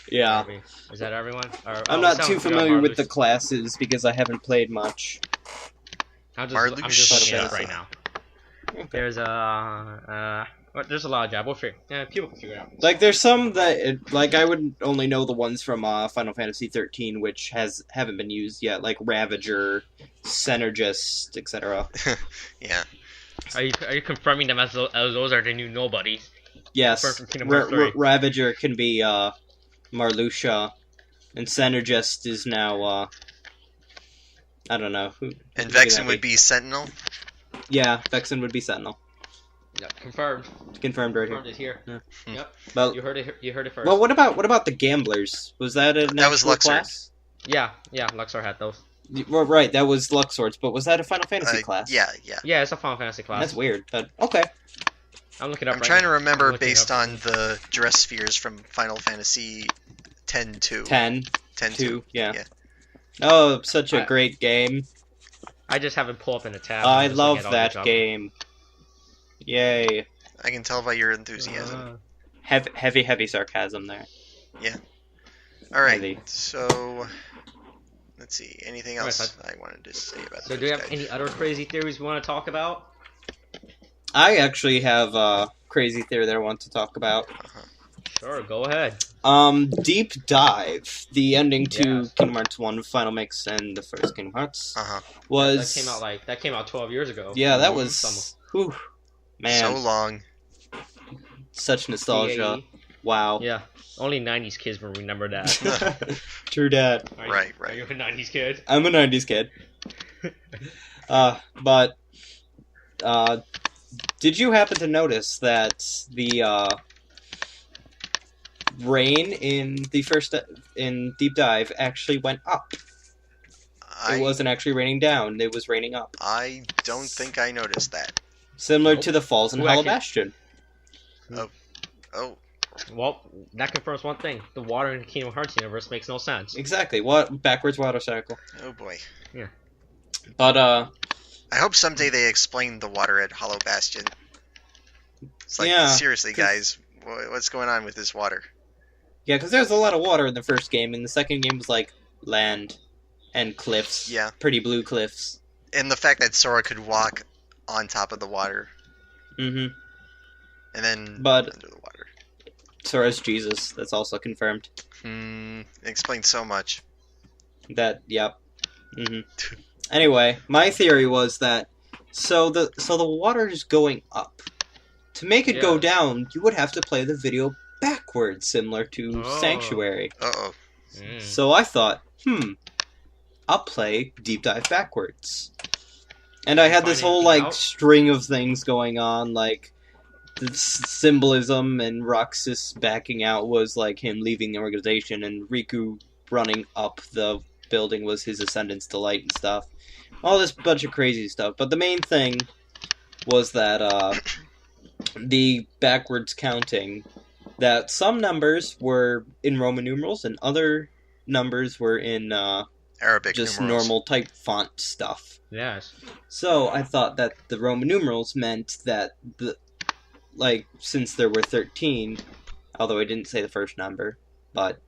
Speaker 3: Yeah.
Speaker 1: Is that everyone?
Speaker 3: I'm not too familiar with the classes because I haven't played much.
Speaker 1: I'm just looking it up right now.
Speaker 3: Okay.
Speaker 1: There's there's a lot of jobs. We'll figure. Yeah, people can figure it out.
Speaker 3: Like, there's some that, like, I would only know the ones from Final Fantasy 13, which haven't been used yet, like Ravager, Synergist, etc.
Speaker 2: Yeah.
Speaker 1: Are you confirming them as those are the new nobodies?
Speaker 3: Yes.
Speaker 1: From Kingdom Hearts 3.
Speaker 3: Ravager can be Marluxia, and Synergist is now I don't know who.
Speaker 2: And Vexen would be Sentinel.
Speaker 3: Yeah, Vexen would be Sentinel.
Speaker 1: Yeah, confirmed.
Speaker 3: Confirmed right
Speaker 1: Confirmed
Speaker 3: here.
Speaker 1: is here.
Speaker 3: Yeah.
Speaker 1: Yep.
Speaker 3: Well,
Speaker 1: You heard it first.
Speaker 3: well, what about the Gamblers? Was that an
Speaker 2: That was
Speaker 3: actual
Speaker 2: Luxord.
Speaker 3: class?
Speaker 1: Yeah, Luxor had those.
Speaker 3: Well, right, that was Luxords, but was that a Final Fantasy class?
Speaker 2: Yeah.
Speaker 1: Yeah, it's a Final Fantasy class.
Speaker 3: That's weird, but okay.
Speaker 1: I'm looking up.
Speaker 2: I'm
Speaker 1: right
Speaker 2: trying
Speaker 1: now.
Speaker 2: to remember
Speaker 1: I'm looking
Speaker 2: based
Speaker 1: up.
Speaker 2: on the dress spheres from Final Fantasy 10-2.
Speaker 3: 10-2, yeah.
Speaker 2: Yeah.
Speaker 3: Oh, such a great game.
Speaker 1: I just haven't pulled up in the tab.
Speaker 3: I
Speaker 1: I'm just
Speaker 3: love
Speaker 1: looking at all the
Speaker 3: that
Speaker 1: jobs.
Speaker 3: game. Yay.
Speaker 2: I can tell by your enthusiasm.
Speaker 3: Heavy sarcasm there.
Speaker 2: Yeah. All right.
Speaker 3: Heavy.
Speaker 2: So let's see. Anything
Speaker 1: Alright,
Speaker 2: else I wanted to say about
Speaker 1: So
Speaker 2: those
Speaker 1: do you have
Speaker 2: guys?
Speaker 1: any other crazy theories we want to talk about?
Speaker 3: I actually have a crazy theory that I want to talk about.
Speaker 1: Sure, go ahead.
Speaker 3: Deep Dive, the ending to
Speaker 1: Yes.
Speaker 3: Kingdom Hearts 1 Final Mix and the first Kingdom Hearts
Speaker 2: Uh-huh.
Speaker 3: was
Speaker 1: That came out 12 years ago.
Speaker 3: yeah, that was whew, man,
Speaker 2: So long.
Speaker 3: such nostalgia.
Speaker 1: PAE.
Speaker 3: Wow.
Speaker 1: Yeah, only 90s kids will remember that.
Speaker 3: True dat.
Speaker 2: Right.
Speaker 1: Are you a 90s kid?
Speaker 3: I'm a 90s kid. But did you happen to notice that the rain in the first in Deep Dive actually went up? It wasn't actually raining down; it was raining up.
Speaker 2: I don't think I noticed that.
Speaker 3: Similar
Speaker 1: Nope.
Speaker 3: to the falls in
Speaker 1: Who
Speaker 3: Hollow
Speaker 1: actually-
Speaker 3: Bastion.
Speaker 2: Oh,
Speaker 1: Well, that confirms one thing: the water in the Kingdom Hearts universe makes no sense.
Speaker 3: Exactly. What backwards water cycle?
Speaker 2: oh boy.
Speaker 3: But
Speaker 2: I hope someday they explain the water at Hollow Bastion. It's like,
Speaker 3: Yeah,
Speaker 2: seriously,
Speaker 3: 'cause-
Speaker 2: guys, what's going on with this water?
Speaker 3: yeah, because there's a lot of water in the first game, and the second game was like land and cliffs.
Speaker 2: Yeah.
Speaker 3: Pretty blue cliffs.
Speaker 2: And the fact that Sora could walk on top of the water
Speaker 3: Mm-hmm.
Speaker 2: and then
Speaker 3: But
Speaker 2: under the water.
Speaker 3: Sora's Jesus. That's also confirmed.
Speaker 2: It explains so much.
Speaker 3: That yep. Mm-hmm. Anyway, my theory was that so the water is going up. To make it go
Speaker 1: Yeah.
Speaker 3: down, you would have to play the video backwards, similar to
Speaker 1: Oh.
Speaker 3: Sanctuary.
Speaker 2: Uh-oh.
Speaker 3: So I thought, I'll play Deep Dive backwards. And I had this
Speaker 1: Find
Speaker 3: whole
Speaker 1: anything
Speaker 3: like
Speaker 1: out?
Speaker 3: string of things going on, like the symbolism and Roxas backing out was like him leaving the organization, and Riku running up the building was his ascendance to light and stuff. All this bunch of crazy stuff. But the main thing was that the backwards counting, that some numbers were in Roman numerals and other numbers were in
Speaker 2: Arabic
Speaker 3: just
Speaker 2: numerals.
Speaker 3: normal type font stuff.
Speaker 1: Yes.
Speaker 3: So I thought that the Roman numerals meant that since there were 13, although I didn't say the first number, but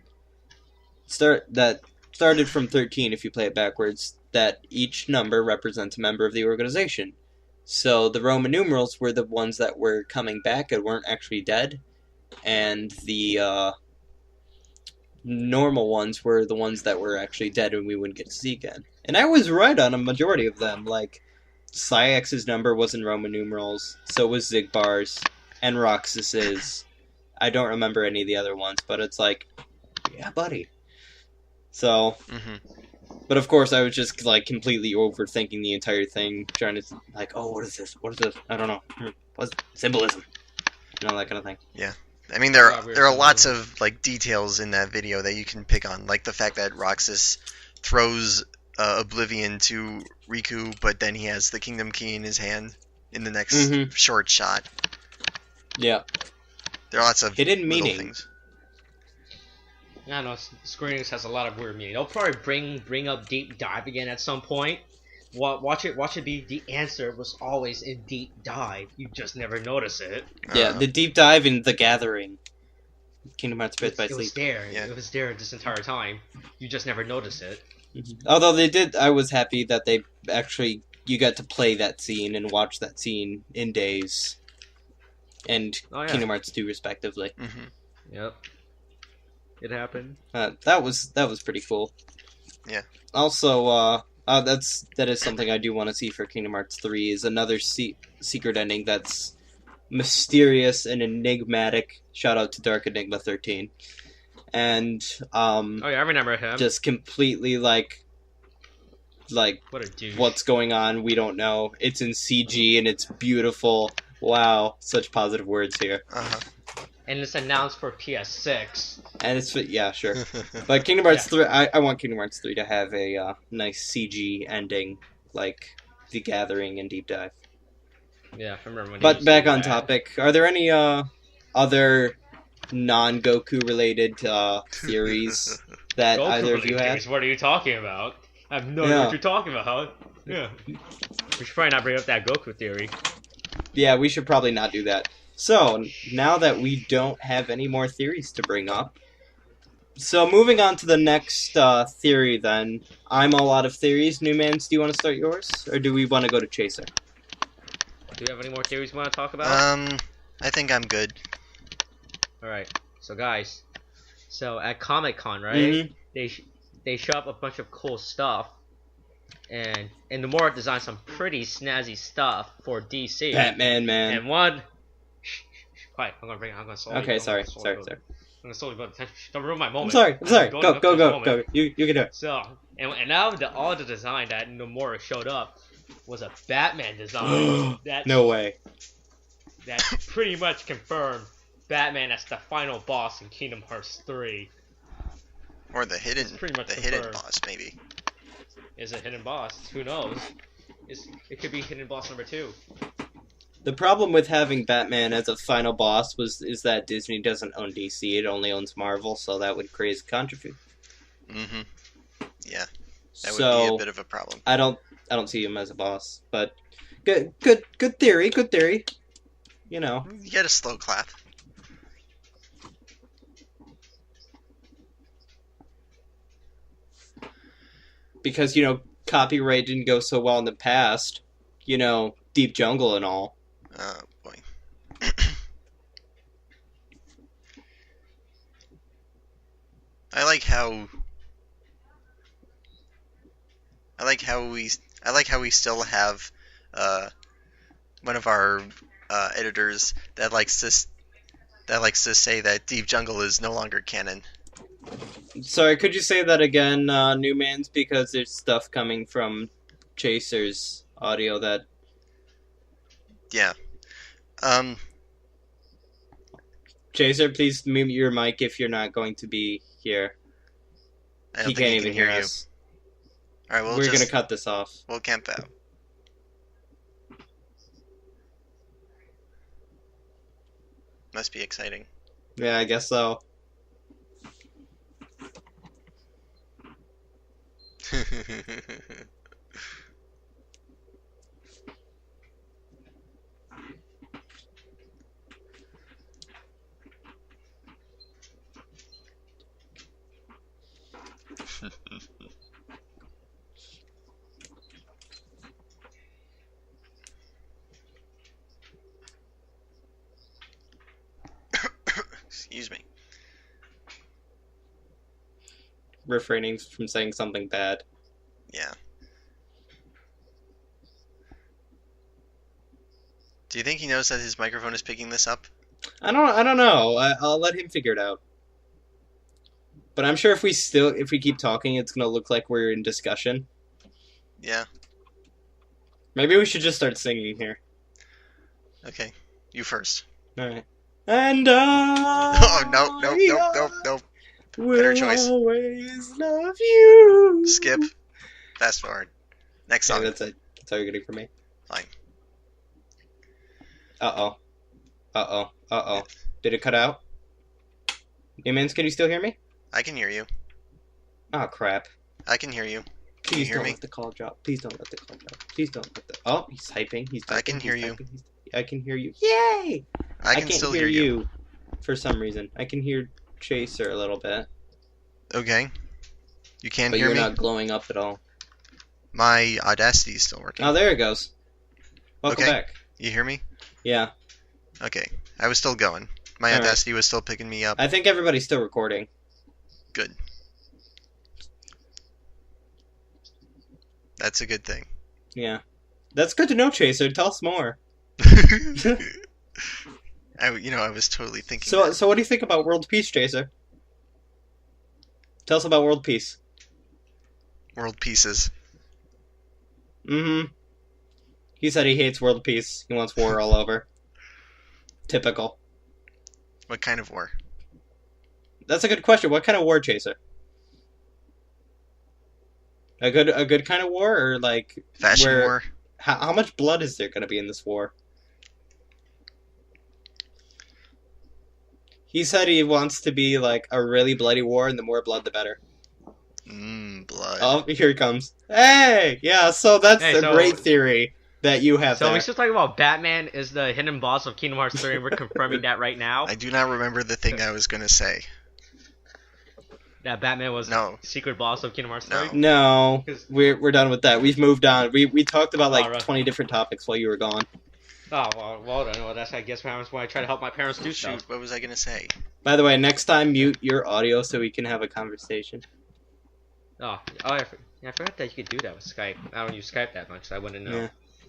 Speaker 3: started from 13 if you play it backwards, that each number represents a member of the organization. So the Roman numerals were the ones that were coming back and weren't actually dead, and the normal ones were the ones that were actually dead and we wouldn't get to see again. And I was right on a majority of them. Like, Syx's number was in Roman numerals, so was Zigbar's, and Roxas's. I don't remember any of the other ones, but it's like, yeah, buddy. So, but of course I was just, like, completely overthinking the entire thing, trying to, like, oh, what is this? What is this? I don't know. What's symbolism? You know, that kind of thing.
Speaker 2: I mean, there
Speaker 1: Yeah,
Speaker 2: are lots of like details in that video that you can pick on, like the fact that Roxas throws Oblivion to Riku, but then he has the Kingdom Key in his hand in the next short shot.
Speaker 3: Yeah.
Speaker 2: There are lots of
Speaker 3: Hidden
Speaker 2: little
Speaker 3: meaning.
Speaker 2: things.
Speaker 1: Yeah, no, Square Enix has a lot of weird meaning. They'll probably bring up Deep Dive again at some point. Watch it be the answer was always in Deep Dive. You just never notice it.
Speaker 3: Yeah, the deep dive in The Gathering. Kingdom Hearts Birth by
Speaker 1: It was
Speaker 3: Sleep.
Speaker 1: there.
Speaker 2: Yeah.
Speaker 1: It was there this entire time. You just never notice it.
Speaker 3: Although they did, I was happy that they actually, you got to play that scene and watch that scene in Days and
Speaker 1: Oh, yeah.
Speaker 3: Kingdom Hearts 2 respectively.
Speaker 1: Yep. It happened.
Speaker 3: That was pretty cool.
Speaker 2: Yeah.
Speaker 3: Also, that is something I do want to see for Kingdom Hearts 3 is another secret ending that's mysterious and enigmatic. Shout out to Dark Enigma 13. And
Speaker 1: Oh yeah, I remember him.
Speaker 3: just completely like
Speaker 1: What a douche.
Speaker 3: what's going on, we don't know. It's in CG and it's beautiful. Wow, such positive words here.
Speaker 1: And it's announced for PS6.
Speaker 3: And it's yeah, sure. But Kingdom Hearts 3, I want Kingdom Hearts 3 to have a nice CG ending like The Gathering and Deep Dive.
Speaker 1: Yeah, I remember when. they
Speaker 3: But
Speaker 1: used
Speaker 3: back
Speaker 1: to do
Speaker 3: on
Speaker 1: that.
Speaker 3: topic, are there any other non-Goku related theories that
Speaker 1: Goku
Speaker 3: either of you have?
Speaker 1: theories, what are you talking about? I have no idea
Speaker 3: Yeah.
Speaker 1: what you're talking about. Yeah. We should probably not bring up that Goku theory.
Speaker 3: Yeah, we should probably not do that. So, now that we don't have any more theories to bring up, So moving on to the next theory, then. I'm all out of theories. Neumannz, do you want to start yours, or do we want to go to Chaser?
Speaker 1: Do you have any more theories you want to talk about?
Speaker 2: I think I'm good.
Speaker 1: Alright, so guys, so at Comic-Con, right,
Speaker 3: Mhm.
Speaker 1: they show up a bunch of cool stuff, and Nomura designed some pretty snazzy stuff for DC.
Speaker 3: Batman, man.
Speaker 1: And one... Quiet, I'm gonna slowly...
Speaker 3: Okay, sorry.
Speaker 1: I'm gonna slowly build attention. Don't ruin my
Speaker 3: I'm
Speaker 1: moment.
Speaker 3: sorry.
Speaker 1: Going up to this moment.
Speaker 3: Go. You can do it.
Speaker 1: So, and now all the design that Nomura showed up was a Batman design.
Speaker 3: No way.
Speaker 1: That pretty much confirmed Batman as the final boss in Kingdom Hearts 3.
Speaker 2: Or the hidden,
Speaker 1: pretty much
Speaker 2: hidden
Speaker 1: confirmed.
Speaker 2: boss, maybe.
Speaker 1: Is it hidden boss? Who knows? It could be hidden boss number 2.
Speaker 3: The problem with having Batman as a final boss is that Disney doesn't own DC; it only owns Marvel, so that would create controversy.
Speaker 2: Mm-hmm. Yeah, that would
Speaker 3: So
Speaker 2: be a bit of a problem.
Speaker 3: I don't see him as a boss, but good theory. You know,
Speaker 2: You get a slow clap.
Speaker 3: because copyright didn't go so well in the past. Deep Jungle and all.
Speaker 2: Oh boy. I like how we still have one of our editors that likes to say that Deep Jungle is no longer canon.
Speaker 3: Sorry, could you say that again, Neumannz? Because there's stuff coming from Chaser's audio that...
Speaker 2: Yeah.
Speaker 3: Chaser, please mute your mic if you're not going to be here.
Speaker 2: I don't
Speaker 3: He
Speaker 2: think
Speaker 3: can't
Speaker 2: he
Speaker 3: even
Speaker 2: can hear
Speaker 3: hear
Speaker 2: you.
Speaker 3: us.
Speaker 2: All right,
Speaker 3: We're gonna cut this off.
Speaker 2: We'll camp out. Must be exciting.
Speaker 3: Yeah, I guess so.
Speaker 2: Excuse me.
Speaker 3: Refraining from saying something bad.
Speaker 2: Yeah. Do you think he knows that his microphone is picking this up?
Speaker 3: I don't know. I'll let him figure it out. But I'm sure if we keep talking, it's gonna look like we're in discussion.
Speaker 2: Yeah.
Speaker 3: Maybe we should just start singing here.
Speaker 2: Okay. You first.
Speaker 3: All right. And
Speaker 2: Oh, no.
Speaker 3: will
Speaker 2: choice.
Speaker 3: always love you.
Speaker 2: Skip. Fast forward. Next
Speaker 3: Okay,
Speaker 2: song.
Speaker 3: that's it. That's all you're getting from me.
Speaker 2: Fine.
Speaker 3: Uh-oh. Did it cut out? Neumannz, can you still hear me?
Speaker 2: I can hear you.
Speaker 3: Oh, crap.
Speaker 2: I can hear you. Can you
Speaker 3: Please
Speaker 2: hear
Speaker 3: don't
Speaker 2: me?
Speaker 3: let the call drop. Please don't let the call drop. Please don't let the... Oh, he's typing.
Speaker 2: I can hear you.
Speaker 3: I can hear you. Yay!
Speaker 2: I can
Speaker 3: can't
Speaker 2: still hear you.
Speaker 3: for some reason. I can hear Chaser a little bit.
Speaker 2: Okay. You can
Speaker 3: But
Speaker 2: hear
Speaker 3: you're
Speaker 2: me?
Speaker 3: not glowing up at all.
Speaker 2: My Audacity is still working.
Speaker 3: Oh, there it goes. Welcome
Speaker 2: Okay.
Speaker 3: back.
Speaker 2: You hear me?
Speaker 3: Yeah.
Speaker 2: Okay. I was still going. My
Speaker 3: All right.
Speaker 2: Audacity was still picking me up.
Speaker 3: I think everybody's still recording.
Speaker 2: Good. That's a good thing.
Speaker 3: Yeah. That's good to know, Chaser. Tell us more.
Speaker 2: I was totally thinking
Speaker 3: So
Speaker 2: that.
Speaker 3: what do you think about world peace, Chaser? Tell us about world peace.
Speaker 2: World pieces.
Speaker 3: Mm-hmm. He said he hates world peace. He wants war all over. Typical.
Speaker 2: What kind of war?
Speaker 3: That's a good question. What kind of war, Chaser? A good kind of war, or like
Speaker 2: Fashion
Speaker 3: where-
Speaker 2: war?
Speaker 3: how much blood is there going to be in this war? He said he wants to be like a really bloody war, and the more blood, the better.
Speaker 2: Blood.
Speaker 3: Oh, here he comes. Hey! Yeah, so that's
Speaker 1: Hey,
Speaker 3: a
Speaker 1: so-
Speaker 3: great theory that you have
Speaker 1: So
Speaker 3: there.
Speaker 1: we still talking about Batman is the hidden boss of Kingdom Hearts 3, and we're confirming that right now.
Speaker 2: I do not remember the thing I was going to say.
Speaker 1: that Batman was
Speaker 2: No.
Speaker 1: secret boss of Kingdom Hearts 3?
Speaker 3: No, we're done with that. We've moved on. We talked about like
Speaker 1: Alright.
Speaker 3: 20 different topics while you were gone.
Speaker 1: Oh, well then, that's I guess what happens when I try to help my parents do stuff.
Speaker 2: Shoot, what was I gonna say?
Speaker 3: By the way, next time mute your audio so we can have a conversation.
Speaker 1: I forgot that you could do that with Skype. I don't use Skype that much, so I wouldn't know.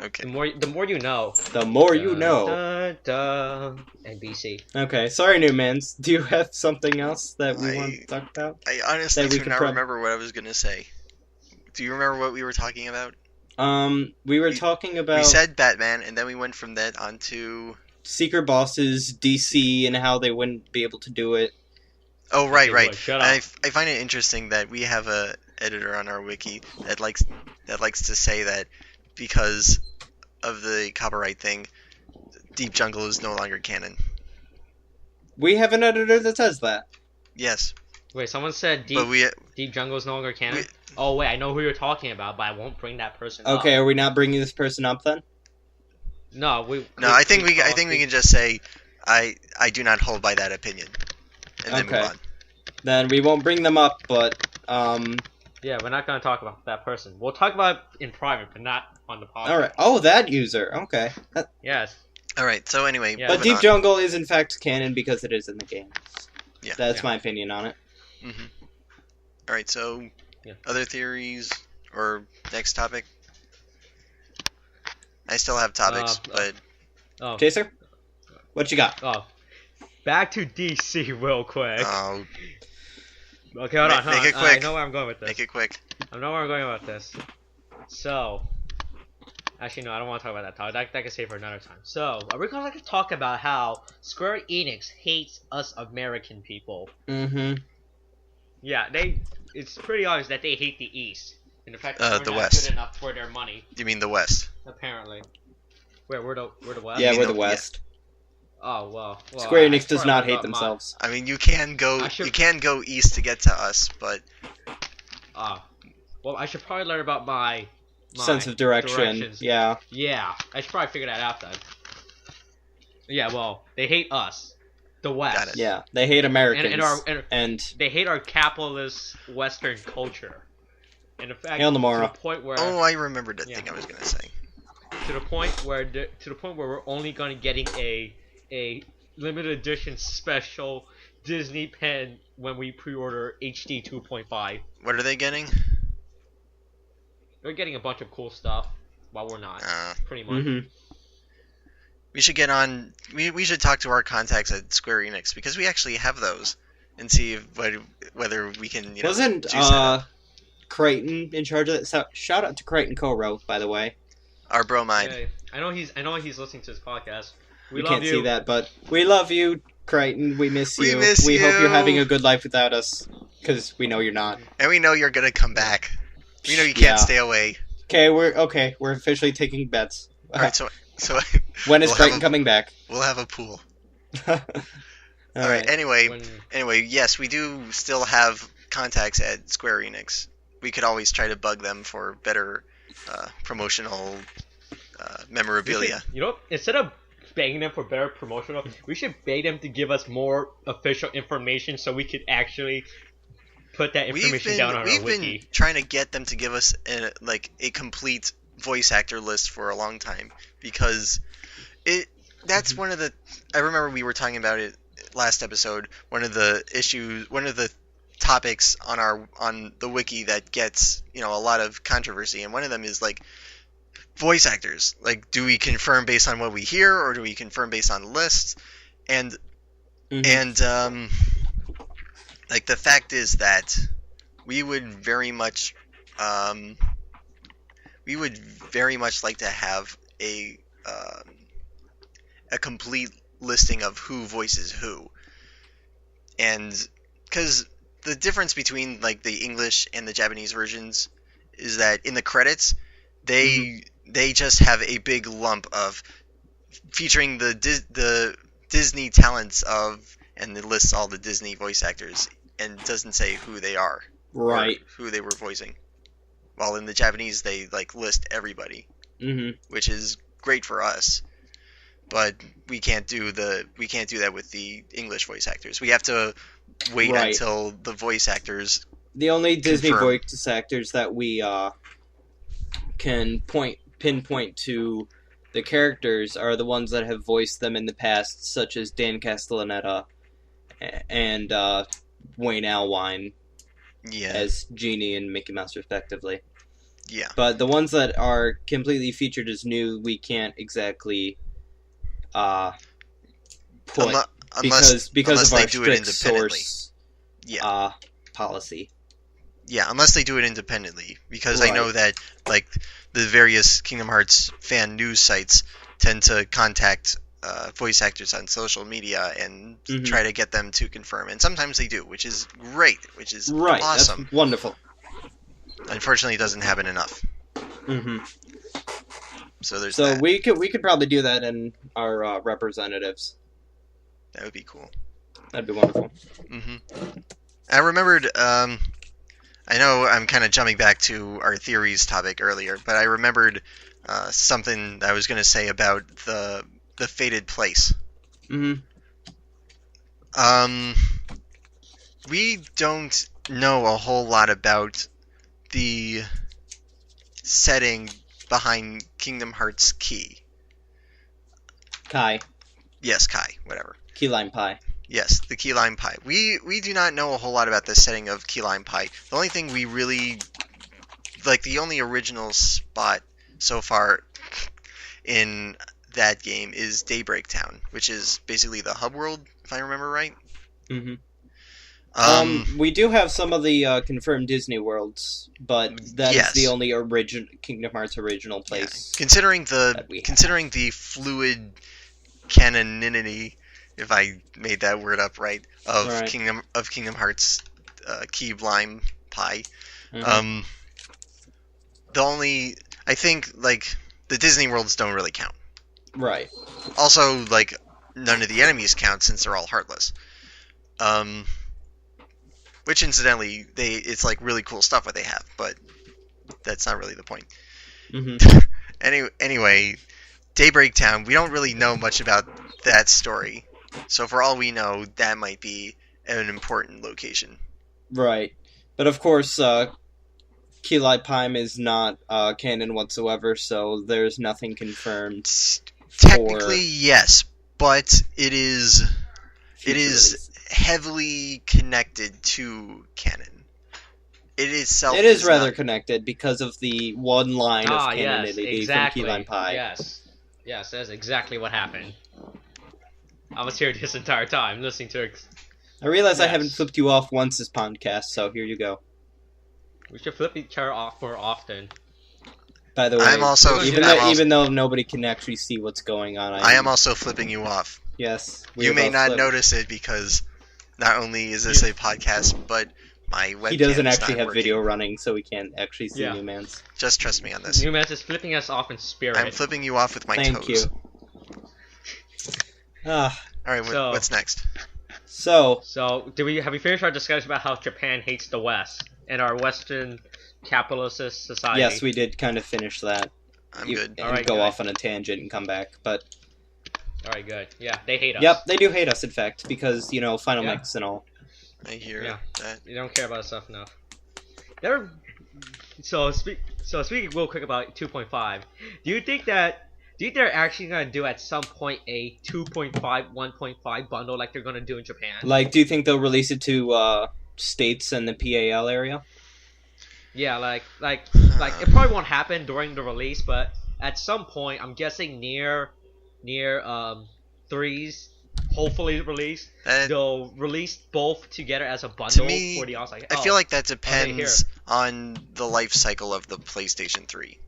Speaker 3: Yeah.
Speaker 2: Okay.
Speaker 1: The more you know.
Speaker 3: The more you know.
Speaker 1: NBC.
Speaker 3: Okay, sorry, Neumannz. Do you have something else that we want to talk about?
Speaker 2: I honestly
Speaker 3: That we
Speaker 2: do
Speaker 3: could
Speaker 2: not
Speaker 3: prob-
Speaker 2: remember what I was gonna say. Do you remember what we were talking about?
Speaker 3: We were talking about
Speaker 2: We said Batman, and then we went from that on to...
Speaker 3: secret bosses, DC, and how they wouldn't be able to do it.
Speaker 2: Oh, right,
Speaker 1: Okay,
Speaker 2: right.
Speaker 1: boy, shut up.
Speaker 2: I find it interesting that we have a editor on our wiki that likes to say that because of the copyright thing, Deep Jungle is no longer canon.
Speaker 3: We have an editor that says that.
Speaker 2: Yes,
Speaker 1: Wait, someone said
Speaker 2: but
Speaker 1: Deep Jungle is no longer canon?
Speaker 2: we-
Speaker 1: Oh, wait, I know who you're talking about, but I won't bring that person up.
Speaker 3: Okay, are we not bringing this person up then?
Speaker 1: No,
Speaker 2: I think we can just say I do not hold by that opinion, and then
Speaker 3: Okay.
Speaker 2: move on.
Speaker 3: Then we won't bring them up, but
Speaker 1: Yeah, we're not going to talk about that person. We'll talk about it in private, but not on the podcast.
Speaker 3: all right. Oh, that user. Okay.
Speaker 1: Yes.
Speaker 2: All right. So anyway,
Speaker 1: Yeah.
Speaker 3: But
Speaker 2: moving
Speaker 3: Deep
Speaker 2: on.
Speaker 3: Jungle is in fact canon because it is in the game.
Speaker 2: Yeah.
Speaker 3: That's
Speaker 1: Yeah.
Speaker 3: my opinion on it.
Speaker 2: Mhm. All right. So
Speaker 1: Yeah.
Speaker 2: other theories or next topic. I still have topics, but
Speaker 1: Oh,
Speaker 3: Chaser, what you got?
Speaker 1: back to DC real quick.
Speaker 2: oh,
Speaker 1: Okay, hold on.
Speaker 2: make it
Speaker 1: I
Speaker 2: quick.
Speaker 1: know where I'm going with this.
Speaker 2: make it quick.
Speaker 1: I know where I'm going with this. So, actually, no, I don't want to talk about that topic. That can save for another time. So, we're going to talk about how Square Enix hates us American people.
Speaker 3: Mm-hmm.
Speaker 1: Yeah, it's pretty obvious that they hate the East. And the fact that we're
Speaker 2: The
Speaker 1: not
Speaker 2: West.
Speaker 1: good enough for their money,
Speaker 2: You mean the West?
Speaker 1: apparently. Wait, we're the West?
Speaker 3: Yeah,
Speaker 2: You
Speaker 3: we're
Speaker 2: know,
Speaker 3: the West.
Speaker 1: Oh, well.
Speaker 3: Square Enix
Speaker 1: I
Speaker 3: does
Speaker 1: swear
Speaker 3: not
Speaker 1: I
Speaker 3: hate
Speaker 1: got
Speaker 3: themselves.
Speaker 2: I mean, you can go east to get to us, but
Speaker 1: Well, I should probably learn about my
Speaker 3: Sense of direction.
Speaker 1: directions.
Speaker 3: Yeah.
Speaker 1: Yeah, I should probably figure that out then. Yeah, well, they hate us, the West.
Speaker 2: Got it.
Speaker 3: Yeah. They hate Americans.
Speaker 1: And they hate our capitalist Western culture. And in fact,
Speaker 3: Hail
Speaker 1: to
Speaker 3: Nomura.
Speaker 1: the point where
Speaker 2: I remembered the
Speaker 1: Yeah.
Speaker 2: thing I was gonna say.
Speaker 1: to the point where we're only going to getting a limited edition special Disney pen when we pre-order HD 2.5.
Speaker 2: What are they getting?
Speaker 1: They're getting a bunch of cool stuff, while we're not. Pretty much.
Speaker 3: Mm-hmm.
Speaker 2: We should get on. We should talk to our contacts at Square Enix because we actually have those, and see whether we can.
Speaker 3: Wasn't
Speaker 2: juice that up.
Speaker 3: Crichton in charge of that? So, shout out to Crichton Co-Wrote, by the way.
Speaker 2: Our bromide.
Speaker 1: Yeah, I know he's listening to this podcast. We
Speaker 3: You
Speaker 1: love
Speaker 3: can't
Speaker 1: you.
Speaker 3: see that, but we love you, Crichton. We miss
Speaker 2: We
Speaker 3: you.
Speaker 2: miss
Speaker 3: We hope
Speaker 2: you.
Speaker 3: you're having a good life without us, because we know you're not.
Speaker 2: And we know you're gonna come back. We know you can't
Speaker 3: Yeah.
Speaker 2: stay away.
Speaker 3: Okay. We're officially taking bets.
Speaker 2: All right, so
Speaker 3: When is
Speaker 2: we'll
Speaker 3: Crichton
Speaker 2: have a-
Speaker 3: coming back?
Speaker 2: we'll have a pool.
Speaker 3: All
Speaker 2: All right. Anyway,
Speaker 1: When-
Speaker 2: yes, we do still have contacts at Square Enix. We could always try to bug them for better promotional memorabilia.
Speaker 1: You know, instead of begging them for better promotional, we should beg them to give us more official information so we could actually put that information down on our
Speaker 2: We've
Speaker 1: wiki.
Speaker 2: been trying to get them to give us a complete voice actor list for a long time because that's one of the. I remember we were talking about it last episode. One of the topics on the wiki that gets a lot of controversy, and one of them is like voice actors. Like, do we confirm based on what we hear, or do we confirm based on lists? And like the fact is that we would very much like to have a complete listing of who voices who, and because the difference between like the English and the Japanese versions is that in the credits they just have a big lump of featuring the Disney talents of, and it lists all the Disney voice actors and doesn't say who they are,
Speaker 3: Right.
Speaker 2: or who they were voicing. While in the Japanese they like list everybody,
Speaker 3: Mm-hmm.
Speaker 2: which is great for us. but we can't do that with the English voice actors. We have to wait
Speaker 3: Right.
Speaker 2: until the voice actors.
Speaker 3: The only Disney
Speaker 2: Confirm.
Speaker 3: voice actors that we can pinpoint to the characters are the ones that have voiced them in the past, such as Dan Castellaneta and Wayne Allwine
Speaker 2: Yeah,
Speaker 3: as Genie and Mickey Mouse, respectively.
Speaker 2: yeah.
Speaker 3: But the ones that are completely featured as new, we can't exactly put
Speaker 2: Unless
Speaker 3: because of
Speaker 2: they
Speaker 3: our
Speaker 2: do it
Speaker 3: strict
Speaker 2: independently.
Speaker 3: source
Speaker 2: Yeah,
Speaker 3: policy.
Speaker 2: yeah. Unless they do it independently, because I know
Speaker 3: Right.
Speaker 2: that like the various Kingdom Hearts fan news sites tend to contact voice actors on social media and
Speaker 3: Mhm.
Speaker 2: try to get them to confirm, and sometimes they do, which is great, which is
Speaker 3: Right,
Speaker 2: awesome.
Speaker 3: that's wonderful.
Speaker 2: Unfortunately, it doesn't happen enough.
Speaker 3: hmm
Speaker 2: So there's
Speaker 3: So
Speaker 2: that.
Speaker 3: we could probably do that in our representatives.
Speaker 2: That would be cool.
Speaker 3: That'd be wonderful.
Speaker 2: hmm I remembered. I know I'm kind of jumping back to our theories topic earlier, but I remembered something I was going to say about the fated place.
Speaker 3: hmm
Speaker 2: We don't know a whole lot about the setting behind Kingdom Hearts Key.
Speaker 3: Kai,
Speaker 2: Yes, Kai, whatever.
Speaker 3: key lime pie.
Speaker 2: Yes, the Key Lime Pie. We do not know a whole lot about the setting of Key Lime Pie. The only thing we really the only original spot so far in that game is Daybreak Town, which is basically the hub world, if I remember right.
Speaker 3: hmm
Speaker 2: Um,
Speaker 3: we do have some of the confirmed Disney worlds, but that is
Speaker 2: Yes.
Speaker 3: the only original Kingdom Hearts original
Speaker 2: yeah.
Speaker 3: place.
Speaker 2: Considering
Speaker 3: that we have.
Speaker 2: the fluid canonity, if I made that word up right, of
Speaker 3: Right.
Speaker 2: Kingdom Hearts Key Lime Pie.
Speaker 3: Mhm.
Speaker 2: I think the Disney worlds don't really count.
Speaker 3: Right.
Speaker 2: Also, none of the enemies count since they're all heartless. Which incidentally, it's really cool stuff what they have, but that's not really the point.
Speaker 3: hmm
Speaker 2: Anyway, Daybreak Town, we don't really know much about that story. So for all we know, that might be an important location.
Speaker 3: Right. But of course, Key Lime Pie is not canon whatsoever, so there's nothing confirmed.
Speaker 2: Technically, yes, but it is
Speaker 3: future release.
Speaker 2: heavily connected to canon. It itself
Speaker 3: It is
Speaker 2: not-
Speaker 3: rather connected because of the one line of
Speaker 1: yes,
Speaker 3: canonity
Speaker 1: exactly.
Speaker 3: from Key Lime Pie.
Speaker 1: Yes, that's exactly what happened. I was here this entire time listening to it.
Speaker 3: I realize I
Speaker 1: Yes.
Speaker 3: haven't flipped you off once this podcast, so here you go.
Speaker 1: We should flip each other off more often.
Speaker 3: By the way,
Speaker 2: I'm also-
Speaker 3: even though nobody can actually see what's going on,
Speaker 2: I am also flipping you off.
Speaker 3: Yes,
Speaker 2: You may
Speaker 3: both
Speaker 2: not
Speaker 3: flipped.
Speaker 2: notice it because not only is this a podcast, but my webcam
Speaker 3: He doesn't
Speaker 2: is
Speaker 3: actually
Speaker 2: not
Speaker 3: have
Speaker 2: working.
Speaker 3: video running, so we can't actually see
Speaker 1: Yeah.
Speaker 3: Neumannz.
Speaker 2: Just trust me on this.
Speaker 1: Neumannz is flipping us off in spirit.
Speaker 2: I'm flipping you off with my
Speaker 3: Thank
Speaker 2: toes.
Speaker 3: you. Ah,
Speaker 2: Alright,
Speaker 1: So-
Speaker 2: what's next?
Speaker 3: so
Speaker 1: So, have we finished our discussion about how Japan hates the West and our Western capitalist society?
Speaker 3: yes, we did kind of finish that.
Speaker 2: I'm
Speaker 3: You-
Speaker 2: good.
Speaker 3: And
Speaker 1: Alright,
Speaker 3: go
Speaker 1: good.
Speaker 3: off on a tangent and come back, but
Speaker 1: Alright, good. Yeah, they hate us.
Speaker 3: yep, they do hate us, in fact, because Final
Speaker 1: Yeah.
Speaker 3: Mix and all.
Speaker 2: I hear
Speaker 1: Yeah.
Speaker 2: that.
Speaker 1: You don't care about us stuff enough. Speaking real quick about 2.5, do you think they're actually gonna do at some point a 2.5, 1.5 bundle like they're gonna do in Japan?
Speaker 3: Like, do you think they'll release it to states and the PAL area?
Speaker 1: Yeah, like it probably won't happen during the release, but at some point, I'm guessing near 3's hopefully release,
Speaker 2: That-
Speaker 1: they'll release both together as a bundle
Speaker 2: me,
Speaker 1: for the outside.
Speaker 2: I feel like that
Speaker 1: here.
Speaker 2: depends on the life cycle of the PlayStation 3.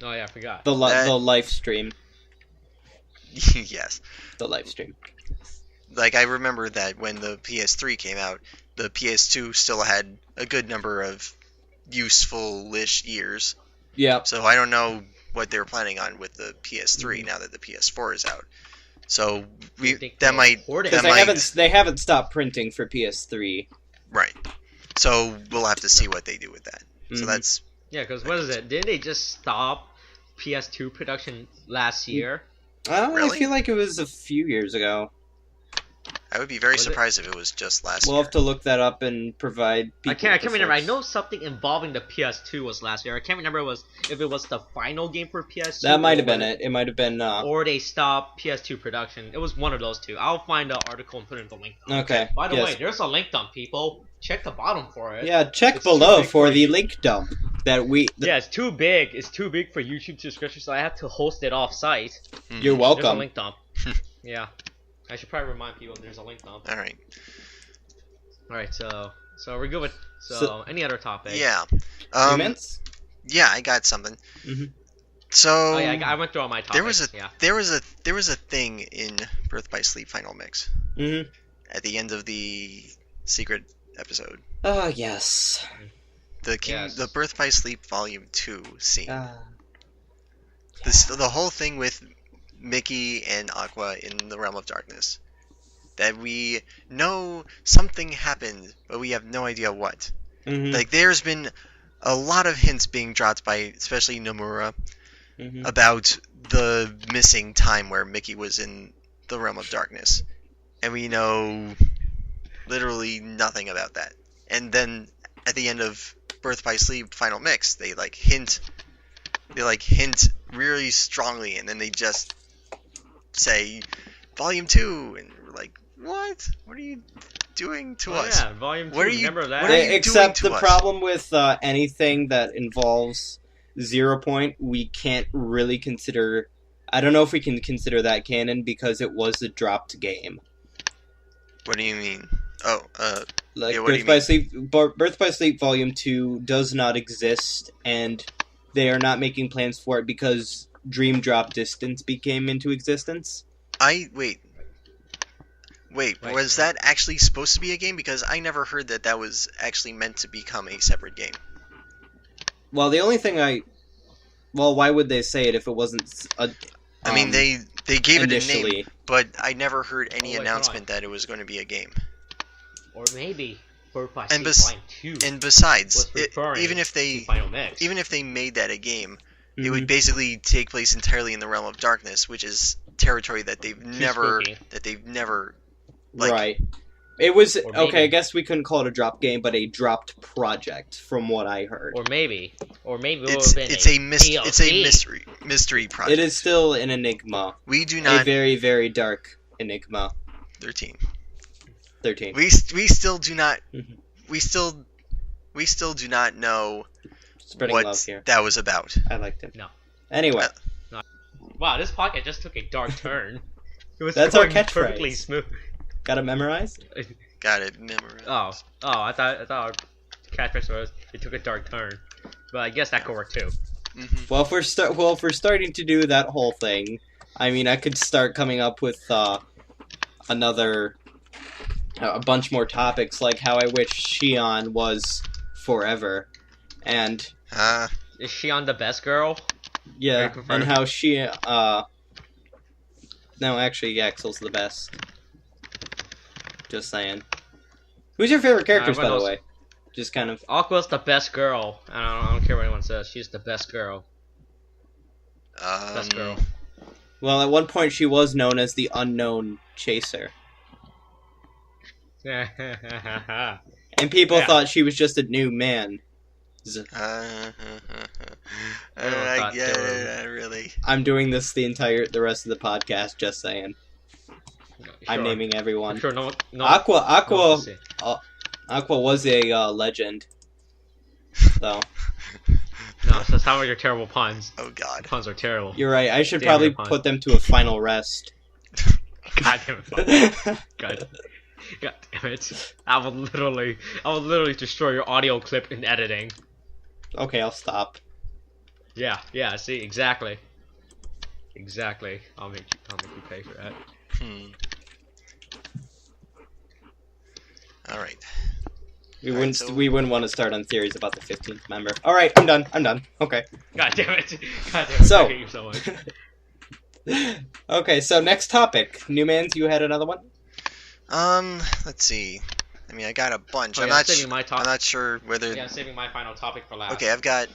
Speaker 1: Oh yeah, I forgot.
Speaker 3: The
Speaker 2: That-
Speaker 3: live stream.
Speaker 2: Yes.
Speaker 3: The live stream.
Speaker 2: I remember that when the PS3 came out, the PS2 still had a good number of useful-ish years.
Speaker 3: Yep.
Speaker 2: So I don't know what they're planning on with the PS3 now that the PS4 is out. So
Speaker 1: You think
Speaker 2: that
Speaker 1: they'll
Speaker 2: might
Speaker 1: port it?
Speaker 3: Because
Speaker 2: that
Speaker 3: they
Speaker 2: might
Speaker 3: haven't stopped printing for PS3.
Speaker 2: right. So we'll have to see what they do with that. So
Speaker 3: Mhm.
Speaker 2: that's
Speaker 1: Yeah, because what is it? Didn't they just stop PS2 production last year.
Speaker 2: Really?
Speaker 3: I feel like it was a few years ago.
Speaker 2: I would be very
Speaker 1: Was it?
Speaker 2: surprised if it was just last
Speaker 3: We'll
Speaker 2: year.
Speaker 3: have to look that up and provide people.
Speaker 1: I can't
Speaker 3: with the
Speaker 1: remember. I
Speaker 3: source.
Speaker 1: know something involving the PS2 was last year. I can't remember if it was the final game for PS2.
Speaker 3: That might have
Speaker 1: or
Speaker 3: been it. It might have been.
Speaker 1: Or they stopped PS2 production. It was one of those two. I'll find the article and put it in the link dump.
Speaker 3: Okay.
Speaker 1: By the
Speaker 3: yes.
Speaker 1: way, there's a link dump, people. Check the bottom for it.
Speaker 3: Yeah, check
Speaker 1: It's
Speaker 3: below
Speaker 1: too big
Speaker 3: for
Speaker 1: for
Speaker 3: the
Speaker 1: you.
Speaker 3: link dump that we.
Speaker 1: Yeah, it's too big. It's too big for YouTube subscription, so I have to host it off-site.
Speaker 2: Mhm.
Speaker 3: You're
Speaker 1: There's a
Speaker 3: welcome.
Speaker 1: link dump. Yeah. I should probably remind people there's a link dump.
Speaker 2: All right.
Speaker 1: Alright, so we're good with... So,
Speaker 3: So-
Speaker 1: any other topic?
Speaker 2: Yeah.
Speaker 3: Neumannz?
Speaker 2: Yeah, I got something.
Speaker 3: Mhm.
Speaker 2: So
Speaker 1: Oh, yeah, I went through all my topics.
Speaker 2: there was a
Speaker 1: yeah.
Speaker 2: there was a thing in Birth by Sleep Final Mix
Speaker 3: Mm-hmm.
Speaker 2: at the end of the secret episode.
Speaker 3: Oh yes.
Speaker 1: Yes.
Speaker 2: The Birth by Sleep Volume 2 scene.
Speaker 3: Uh,
Speaker 2: The whole thing with Mickey and Aqua in the Realm of Darkness. That we know something happened, but we have no idea what.
Speaker 3: mhm,
Speaker 2: Like, there's been a lot of hints being dropped by, especially Nomura,
Speaker 3: mhm.
Speaker 2: about the missing time where Mickey was in the Realm of Darkness. And we know literally nothing about that. And then, at the end of Birth by Sleep Final Mix, they hint really strongly, and then they just say Volume 2, and we're like, what? What are you doing to us?
Speaker 1: Yeah, Volume 2,
Speaker 2: What are you-
Speaker 1: remember that?
Speaker 2: what are you
Speaker 3: Except
Speaker 2: doing
Speaker 3: the
Speaker 2: to us?
Speaker 3: problem with anything that involves 0 Point, we can't really consider. I don't know if we can consider that canon because it was a dropped game.
Speaker 2: What do you mean? Oh,
Speaker 3: Like
Speaker 2: Yeah, what do
Speaker 3: Birth
Speaker 2: you
Speaker 3: by
Speaker 2: mean?
Speaker 3: Sleep, Birth by Sleep Volume 2 does not exist, and they are not making plans for it because Dream Drop Distance became into existence.
Speaker 2: wait,
Speaker 1: Wait,
Speaker 2: was that actually supposed to be a game? Because I never heard that was actually meant to become a separate game.
Speaker 3: Well, the only thing why would they say it if it wasn't a?
Speaker 2: I mean, they gave it a
Speaker 3: initially.
Speaker 2: name, but I never heard any
Speaker 1: Oh, wait, hold
Speaker 2: announcement that it was going to be a game.
Speaker 1: Or maybe Birth by
Speaker 2: And
Speaker 1: Sleep Volume 2
Speaker 2: And besides,
Speaker 1: was referring
Speaker 2: even if
Speaker 1: to
Speaker 2: they
Speaker 1: Final Mix.
Speaker 2: made that a game, it
Speaker 3: Mhm.
Speaker 2: would basically take place entirely in the Realm of Darkness, which is territory that they've never
Speaker 1: spooky.
Speaker 2: like-
Speaker 3: Right. It was
Speaker 1: Or
Speaker 3: okay. I
Speaker 1: maybe-
Speaker 3: guess we couldn't call it a drop game, but a dropped project, from what I heard.
Speaker 1: Or maybe it would have
Speaker 2: it's
Speaker 1: been
Speaker 2: it's a
Speaker 1: DLC.
Speaker 2: mystery project.
Speaker 3: It is still an enigma,
Speaker 2: We do
Speaker 3: a
Speaker 2: not
Speaker 3: very very dark enigma.
Speaker 2: 13.
Speaker 3: 13.
Speaker 2: We still do not
Speaker 3: Mhm.
Speaker 2: we still do not know
Speaker 3: Spreading
Speaker 2: what
Speaker 3: love here.
Speaker 2: that was about.
Speaker 3: I liked it.
Speaker 1: No.
Speaker 3: Anyway,
Speaker 1: Wow, this podcast just took a dark turn. It was
Speaker 3: That's our
Speaker 1: going perfectly
Speaker 3: catchphrase.
Speaker 1: smooth.
Speaker 3: got it memorized.
Speaker 2: Got it memorized.
Speaker 1: I thought our catchphrase was it took a dark turn, but I guess that could work too.
Speaker 2: Mhm.
Speaker 3: Well, if we're starting to do that whole thing, I mean, I could start coming up with a bunch more topics, like how I wish Shion was forever, and
Speaker 1: Is she on the best girl?
Speaker 3: yeah,
Speaker 1: Very confirmed.
Speaker 3: and how she no, actually, Axel's the best. Just saying. Who's your favorite characters, by the
Speaker 1: everyone
Speaker 3: way? Just kind of.
Speaker 1: Aqua's the best girl. I don't care what anyone says. She's the best girl. Best girl.
Speaker 3: Well, at one point she was known as the UnknownChaser, and people
Speaker 1: Yeah.
Speaker 3: thought she was just a new man.
Speaker 2: I
Speaker 1: thought
Speaker 2: get
Speaker 1: they were-
Speaker 2: it, really.
Speaker 3: I'm doing this the rest of the podcast. Just saying. I'm naming everyone.
Speaker 1: I'm sure no.
Speaker 3: Aqua was a legend. So
Speaker 1: No, so some of your terrible puns.
Speaker 2: Oh God.
Speaker 1: Puns are terrible.
Speaker 3: you're right. I should
Speaker 1: Damn
Speaker 3: probably
Speaker 1: your pun.
Speaker 3: put them to a final rest.
Speaker 1: God damn it. God damn it. I will literally destroy your audio clip in editing.
Speaker 3: Okay, I'll stop.
Speaker 1: Yeah, see, exactly. Exactly. I'll make you pay for that.
Speaker 2: All right.
Speaker 3: We
Speaker 2: Alright,
Speaker 3: wouldn't
Speaker 2: so-
Speaker 3: we wouldn't want to start on theories about the 15th member. All right, I'm done. Okay.
Speaker 1: God damn it. God damn it.
Speaker 3: So-
Speaker 1: I hate you so much.
Speaker 3: Okay, so next topic. Neumannz, you had another one?
Speaker 2: Let's see. I mean, I got a bunch.
Speaker 1: Oh,
Speaker 2: I'm
Speaker 1: yeah,
Speaker 2: not.
Speaker 1: saving my
Speaker 2: I'm
Speaker 1: top.
Speaker 2: not sure whether.
Speaker 1: Yeah, I'm saving my final topic for last.
Speaker 2: Okay, I've got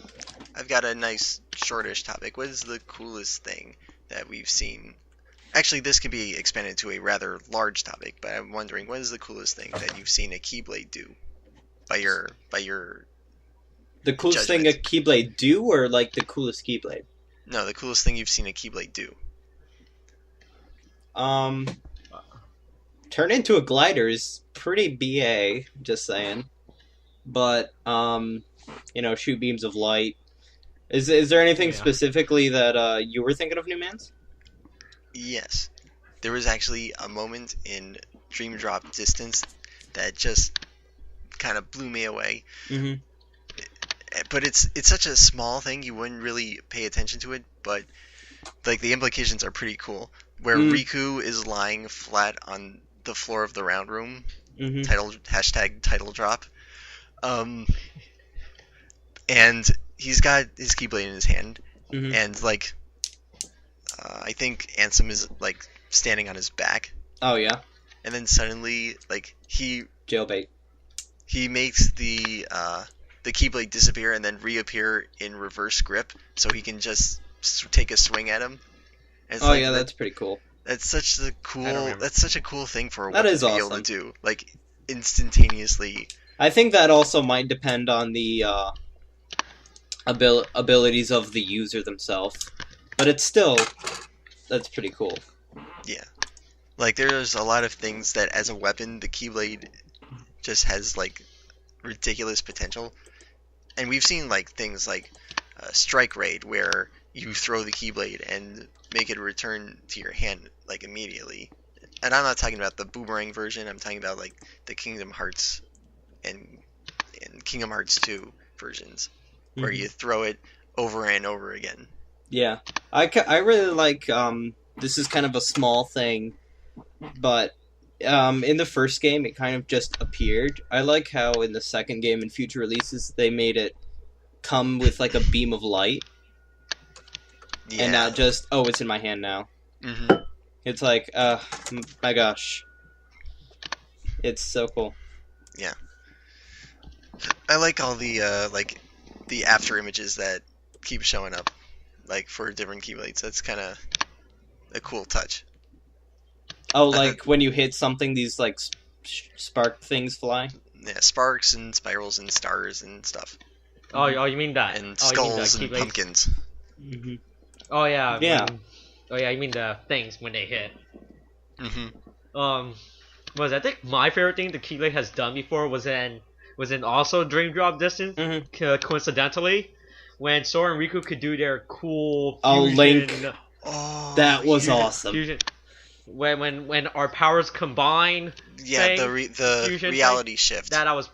Speaker 2: a nice shortish topic. What is the coolest thing that we've seen? Actually, this could be expanded to a rather large topic, but I'm wondering what is the coolest thing that you've seen a Keyblade do by your
Speaker 3: The coolest
Speaker 2: judgment.
Speaker 3: thing a Keyblade do, or like the coolest Keyblade?
Speaker 2: No, the coolest thing you've seen a Keyblade do.
Speaker 3: Turn into a glider is pretty BA, just saying. But, shoot beams of light. Is there anything specifically that you were thinking of, Neumannz?
Speaker 2: Yes. There was actually a moment in Dream Drop Distance that just kind of blew me away.
Speaker 3: Mm-hmm.
Speaker 2: But it's such a small thing, you wouldn't really pay attention to it, but like the implications are pretty cool. Where Riku is lying flat on the floor of the round room, #title drop, and he's got his Keyblade in his hand, and like I think Ansem is like standing on his back.
Speaker 3: Oh yeah.
Speaker 2: And then suddenly, like
Speaker 3: Jailbait.
Speaker 2: he makes the Keyblade disappear and then reappear in reverse grip, so he can just take a swing at him. And it's
Speaker 3: That's pretty cool.
Speaker 2: That's such a cool thing for a
Speaker 3: That
Speaker 2: weapon
Speaker 3: is
Speaker 2: to be able
Speaker 3: awesome.
Speaker 2: to do, like instantaneously.
Speaker 3: I think that also might depend on the abilities of the user themselves, but that's pretty cool.
Speaker 2: Yeah, like there's a lot of things that as a weapon the Keyblade just has like ridiculous potential, and we've seen like things like Strike Raid where you throw the Keyblade and make it return to your hand like immediately. And I'm not talking about the boomerang version. I'm talking about like the Kingdom Hearts and Kingdom Hearts 2 versions where you throw it over and over again.
Speaker 3: Yeah, I really like. This is kind of a small thing, but in the first game it kind of just appeared. I like how in the second game and future releases they made it come with like a beam of light.
Speaker 2: Yeah.
Speaker 3: And not just, it's in my hand now.
Speaker 2: Mm-hmm.
Speaker 3: It's like, my gosh. It's so cool.
Speaker 2: Yeah. I like all the the after images that keep showing up, like for different Keyblades. That's kind of a cool touch.
Speaker 3: Oh, like when you hit something, these like spark things fly?
Speaker 2: Yeah, sparks and spirals and stars and stuff.
Speaker 1: Oh, you mean that?
Speaker 2: And skulls and pumpkins.
Speaker 3: Mm-hmm.
Speaker 1: Oh yeah.
Speaker 3: Yeah.
Speaker 1: You mean the things when they hit.
Speaker 2: Mm-hmm.
Speaker 1: I think my favorite thing the Keyblade has done before was in also Dream Drop Distance. Coincidentally, when Sora and Riku could do their cool fusion.
Speaker 3: Link.
Speaker 2: Oh,
Speaker 3: that was
Speaker 1: fusion,
Speaker 3: awesome.
Speaker 1: Fusion. When our powers combine.
Speaker 2: Yeah,
Speaker 1: thing,
Speaker 2: the reality shift.
Speaker 1: That was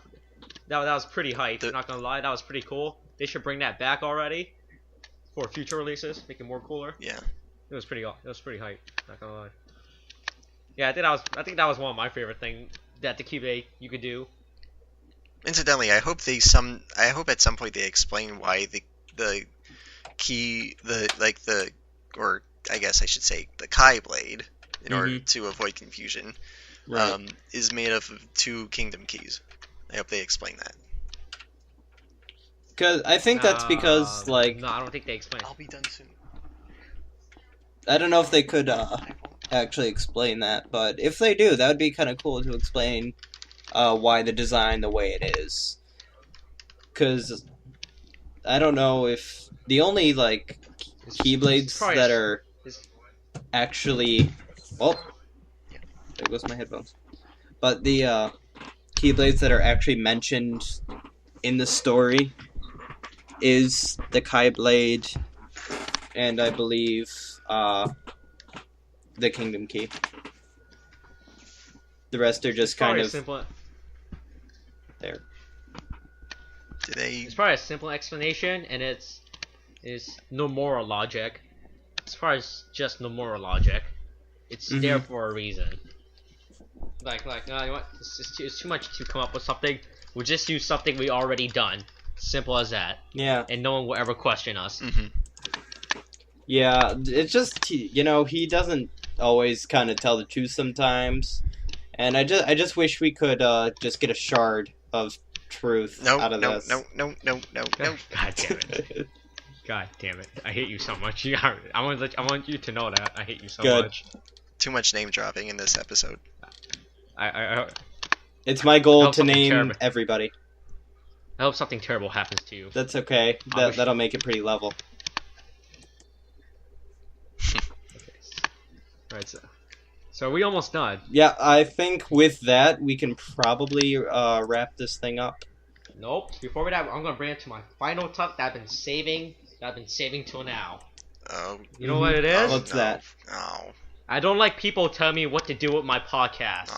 Speaker 1: pretty hype. I'm not gonna lie, that was pretty cool. They should bring that back already for future releases, make it more cooler.
Speaker 2: Yeah.
Speaker 1: It was pretty hype. Not gonna lie. Yeah, I think that was one of my favorite things that the Keyblade you could do.
Speaker 2: Incidentally, I hope at some point they explain why the Kai Blade, in order to avoid confusion,
Speaker 3: Right.
Speaker 2: is made up of 2 Kingdom Keys. I hope they explain that.
Speaker 3: Cause I think that's because like
Speaker 1: no, I don't think they explain.
Speaker 2: I'll be done soon.
Speaker 3: I don't know if they could actually explain that, but if they do, that would be kind of cool to explain why the design the way it is. Because I don't know if the only like Keyblades that are actually there goes my headphones. But the Keyblades that are actually mentioned in the story is the Kai Blade and I believe the Kingdom Key. The rest are just kind of
Speaker 1: simple.
Speaker 3: There.
Speaker 1: It's probably a simple explanation, and it's Nomura logic. As far as just Nomura logic, it's there for a reason. Like, you know what? It's too much to come up with something. We'll just use something we already done. Simple as that.
Speaker 3: Yeah.
Speaker 1: And no one will ever question us.
Speaker 3: Yeah, it's just he doesn't always kind of tell the truth sometimes, And I just wish we could just get a shard of truth out of this.
Speaker 2: No.
Speaker 1: God damn it. God damn it. I hate you so much. I want you to know that. I hate you so much.
Speaker 2: Too much name dropping in this episode.
Speaker 3: It's my goal to name everybody.
Speaker 1: I hope something terrible happens to you.
Speaker 3: That's okay. That'll make it pretty level.
Speaker 1: Alright, so are we almost done?
Speaker 3: Yeah, I think with that we can probably wrap this thing up.
Speaker 1: Nope. Before we dive, I'm gonna bring it to my final tuck that I've been saving till now.
Speaker 2: Oh.
Speaker 1: You know what it is?
Speaker 3: What's that?
Speaker 2: Oh.
Speaker 1: I don't like people telling me what to do with my podcast.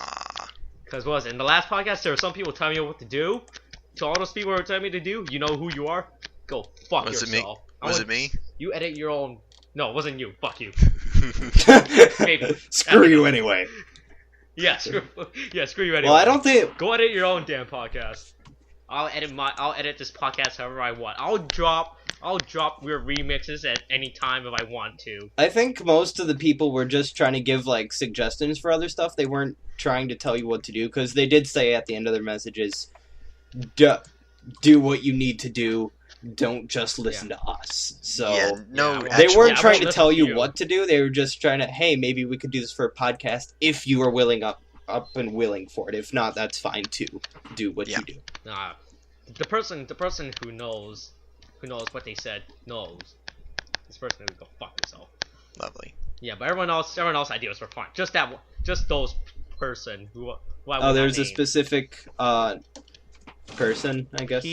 Speaker 1: Because what was it? In the last podcast, there were some people telling me what to do. To all those people who are telling me to do, you know who you are? Go fuck yourself.
Speaker 2: Was it me?
Speaker 1: You edit your own... No, it wasn't you. Fuck you.
Speaker 3: Maybe. Screw you anyway.
Speaker 1: Yeah, screw you anyway.
Speaker 3: Well, I don't think...
Speaker 1: Go edit your own damn podcast. I'll edit this podcast however I want. I'll drop weird remixes at any time if I want to.
Speaker 3: I think most of the people were just trying to give like suggestions for other stuff. They weren't trying to tell you what to do, because they did say at the end of their messages, do what you need to do. Don't just listen to us. So they weren't trying to tell you what to do. They were just trying to, hey, maybe we could do this for a podcast if you are willing up and willing for it. If not, that's fine too. Do what you do.
Speaker 1: The person who knows what they said knows. This person would go fuck yourself.
Speaker 2: Lovely.
Speaker 1: Yeah, but everyone else ideas were fine. Just those person who.
Speaker 3: There's a specific person, I guess.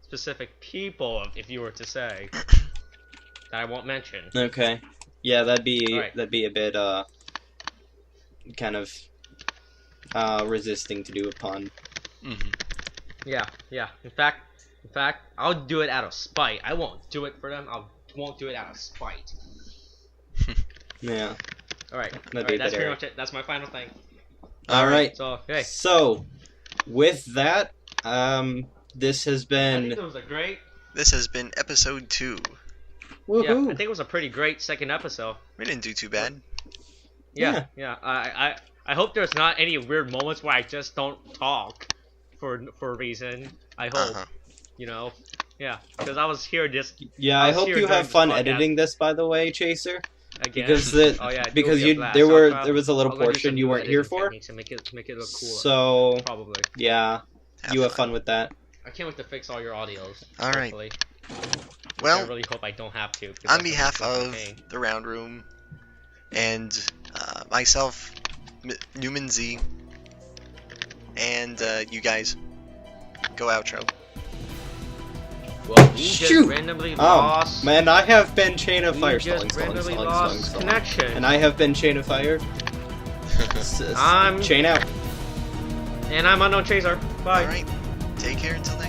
Speaker 1: Specific people, if you were to say, that I won't mention.
Speaker 3: Okay. Yeah, that'd be a bit kind of resisting to do a pun.
Speaker 2: Mm-hmm.
Speaker 1: Yeah. In fact, I'll do it out of spite. I won't do it for them. I won't do it out of spite.
Speaker 3: Yeah.
Speaker 1: All right. That's pretty much it. That's my final thing.
Speaker 3: All right.
Speaker 1: So, hey.
Speaker 3: So, with that, this has been...
Speaker 1: I think it was a great...
Speaker 2: This has been episode 2.
Speaker 3: Woohoo.
Speaker 1: Yeah, I think it was a pretty great second episode.
Speaker 2: We didn't do too bad.
Speaker 1: Yeah. I hope there's not any weird moments where I just don't talk for a reason. I hope. You know? Yeah, because I was here just...
Speaker 3: Yeah, I hope you have fun editing this, by the way, Chaser.
Speaker 1: Again.
Speaker 3: Because there was a little portion you weren't here for.
Speaker 1: To make it look cooler.
Speaker 3: So,
Speaker 1: probably.
Speaker 3: Yeah, you have fun with that.
Speaker 1: I can't wait to fix all your audios.
Speaker 2: All right.
Speaker 1: Hopefully.
Speaker 2: Well,
Speaker 1: I really hope I don't have to.
Speaker 2: On behalf of the Round Room and myself, Neumannz, and you guys, go outro.
Speaker 1: Well, we just randomly lost.
Speaker 3: Man, I have been Chainoffire.
Speaker 1: We just randomly lost connection.
Speaker 3: And I have been Chainoffire.
Speaker 1: I'm
Speaker 3: Chain out.
Speaker 1: And I'm UnknownChaser. Bye.
Speaker 2: All right. Take care until next time.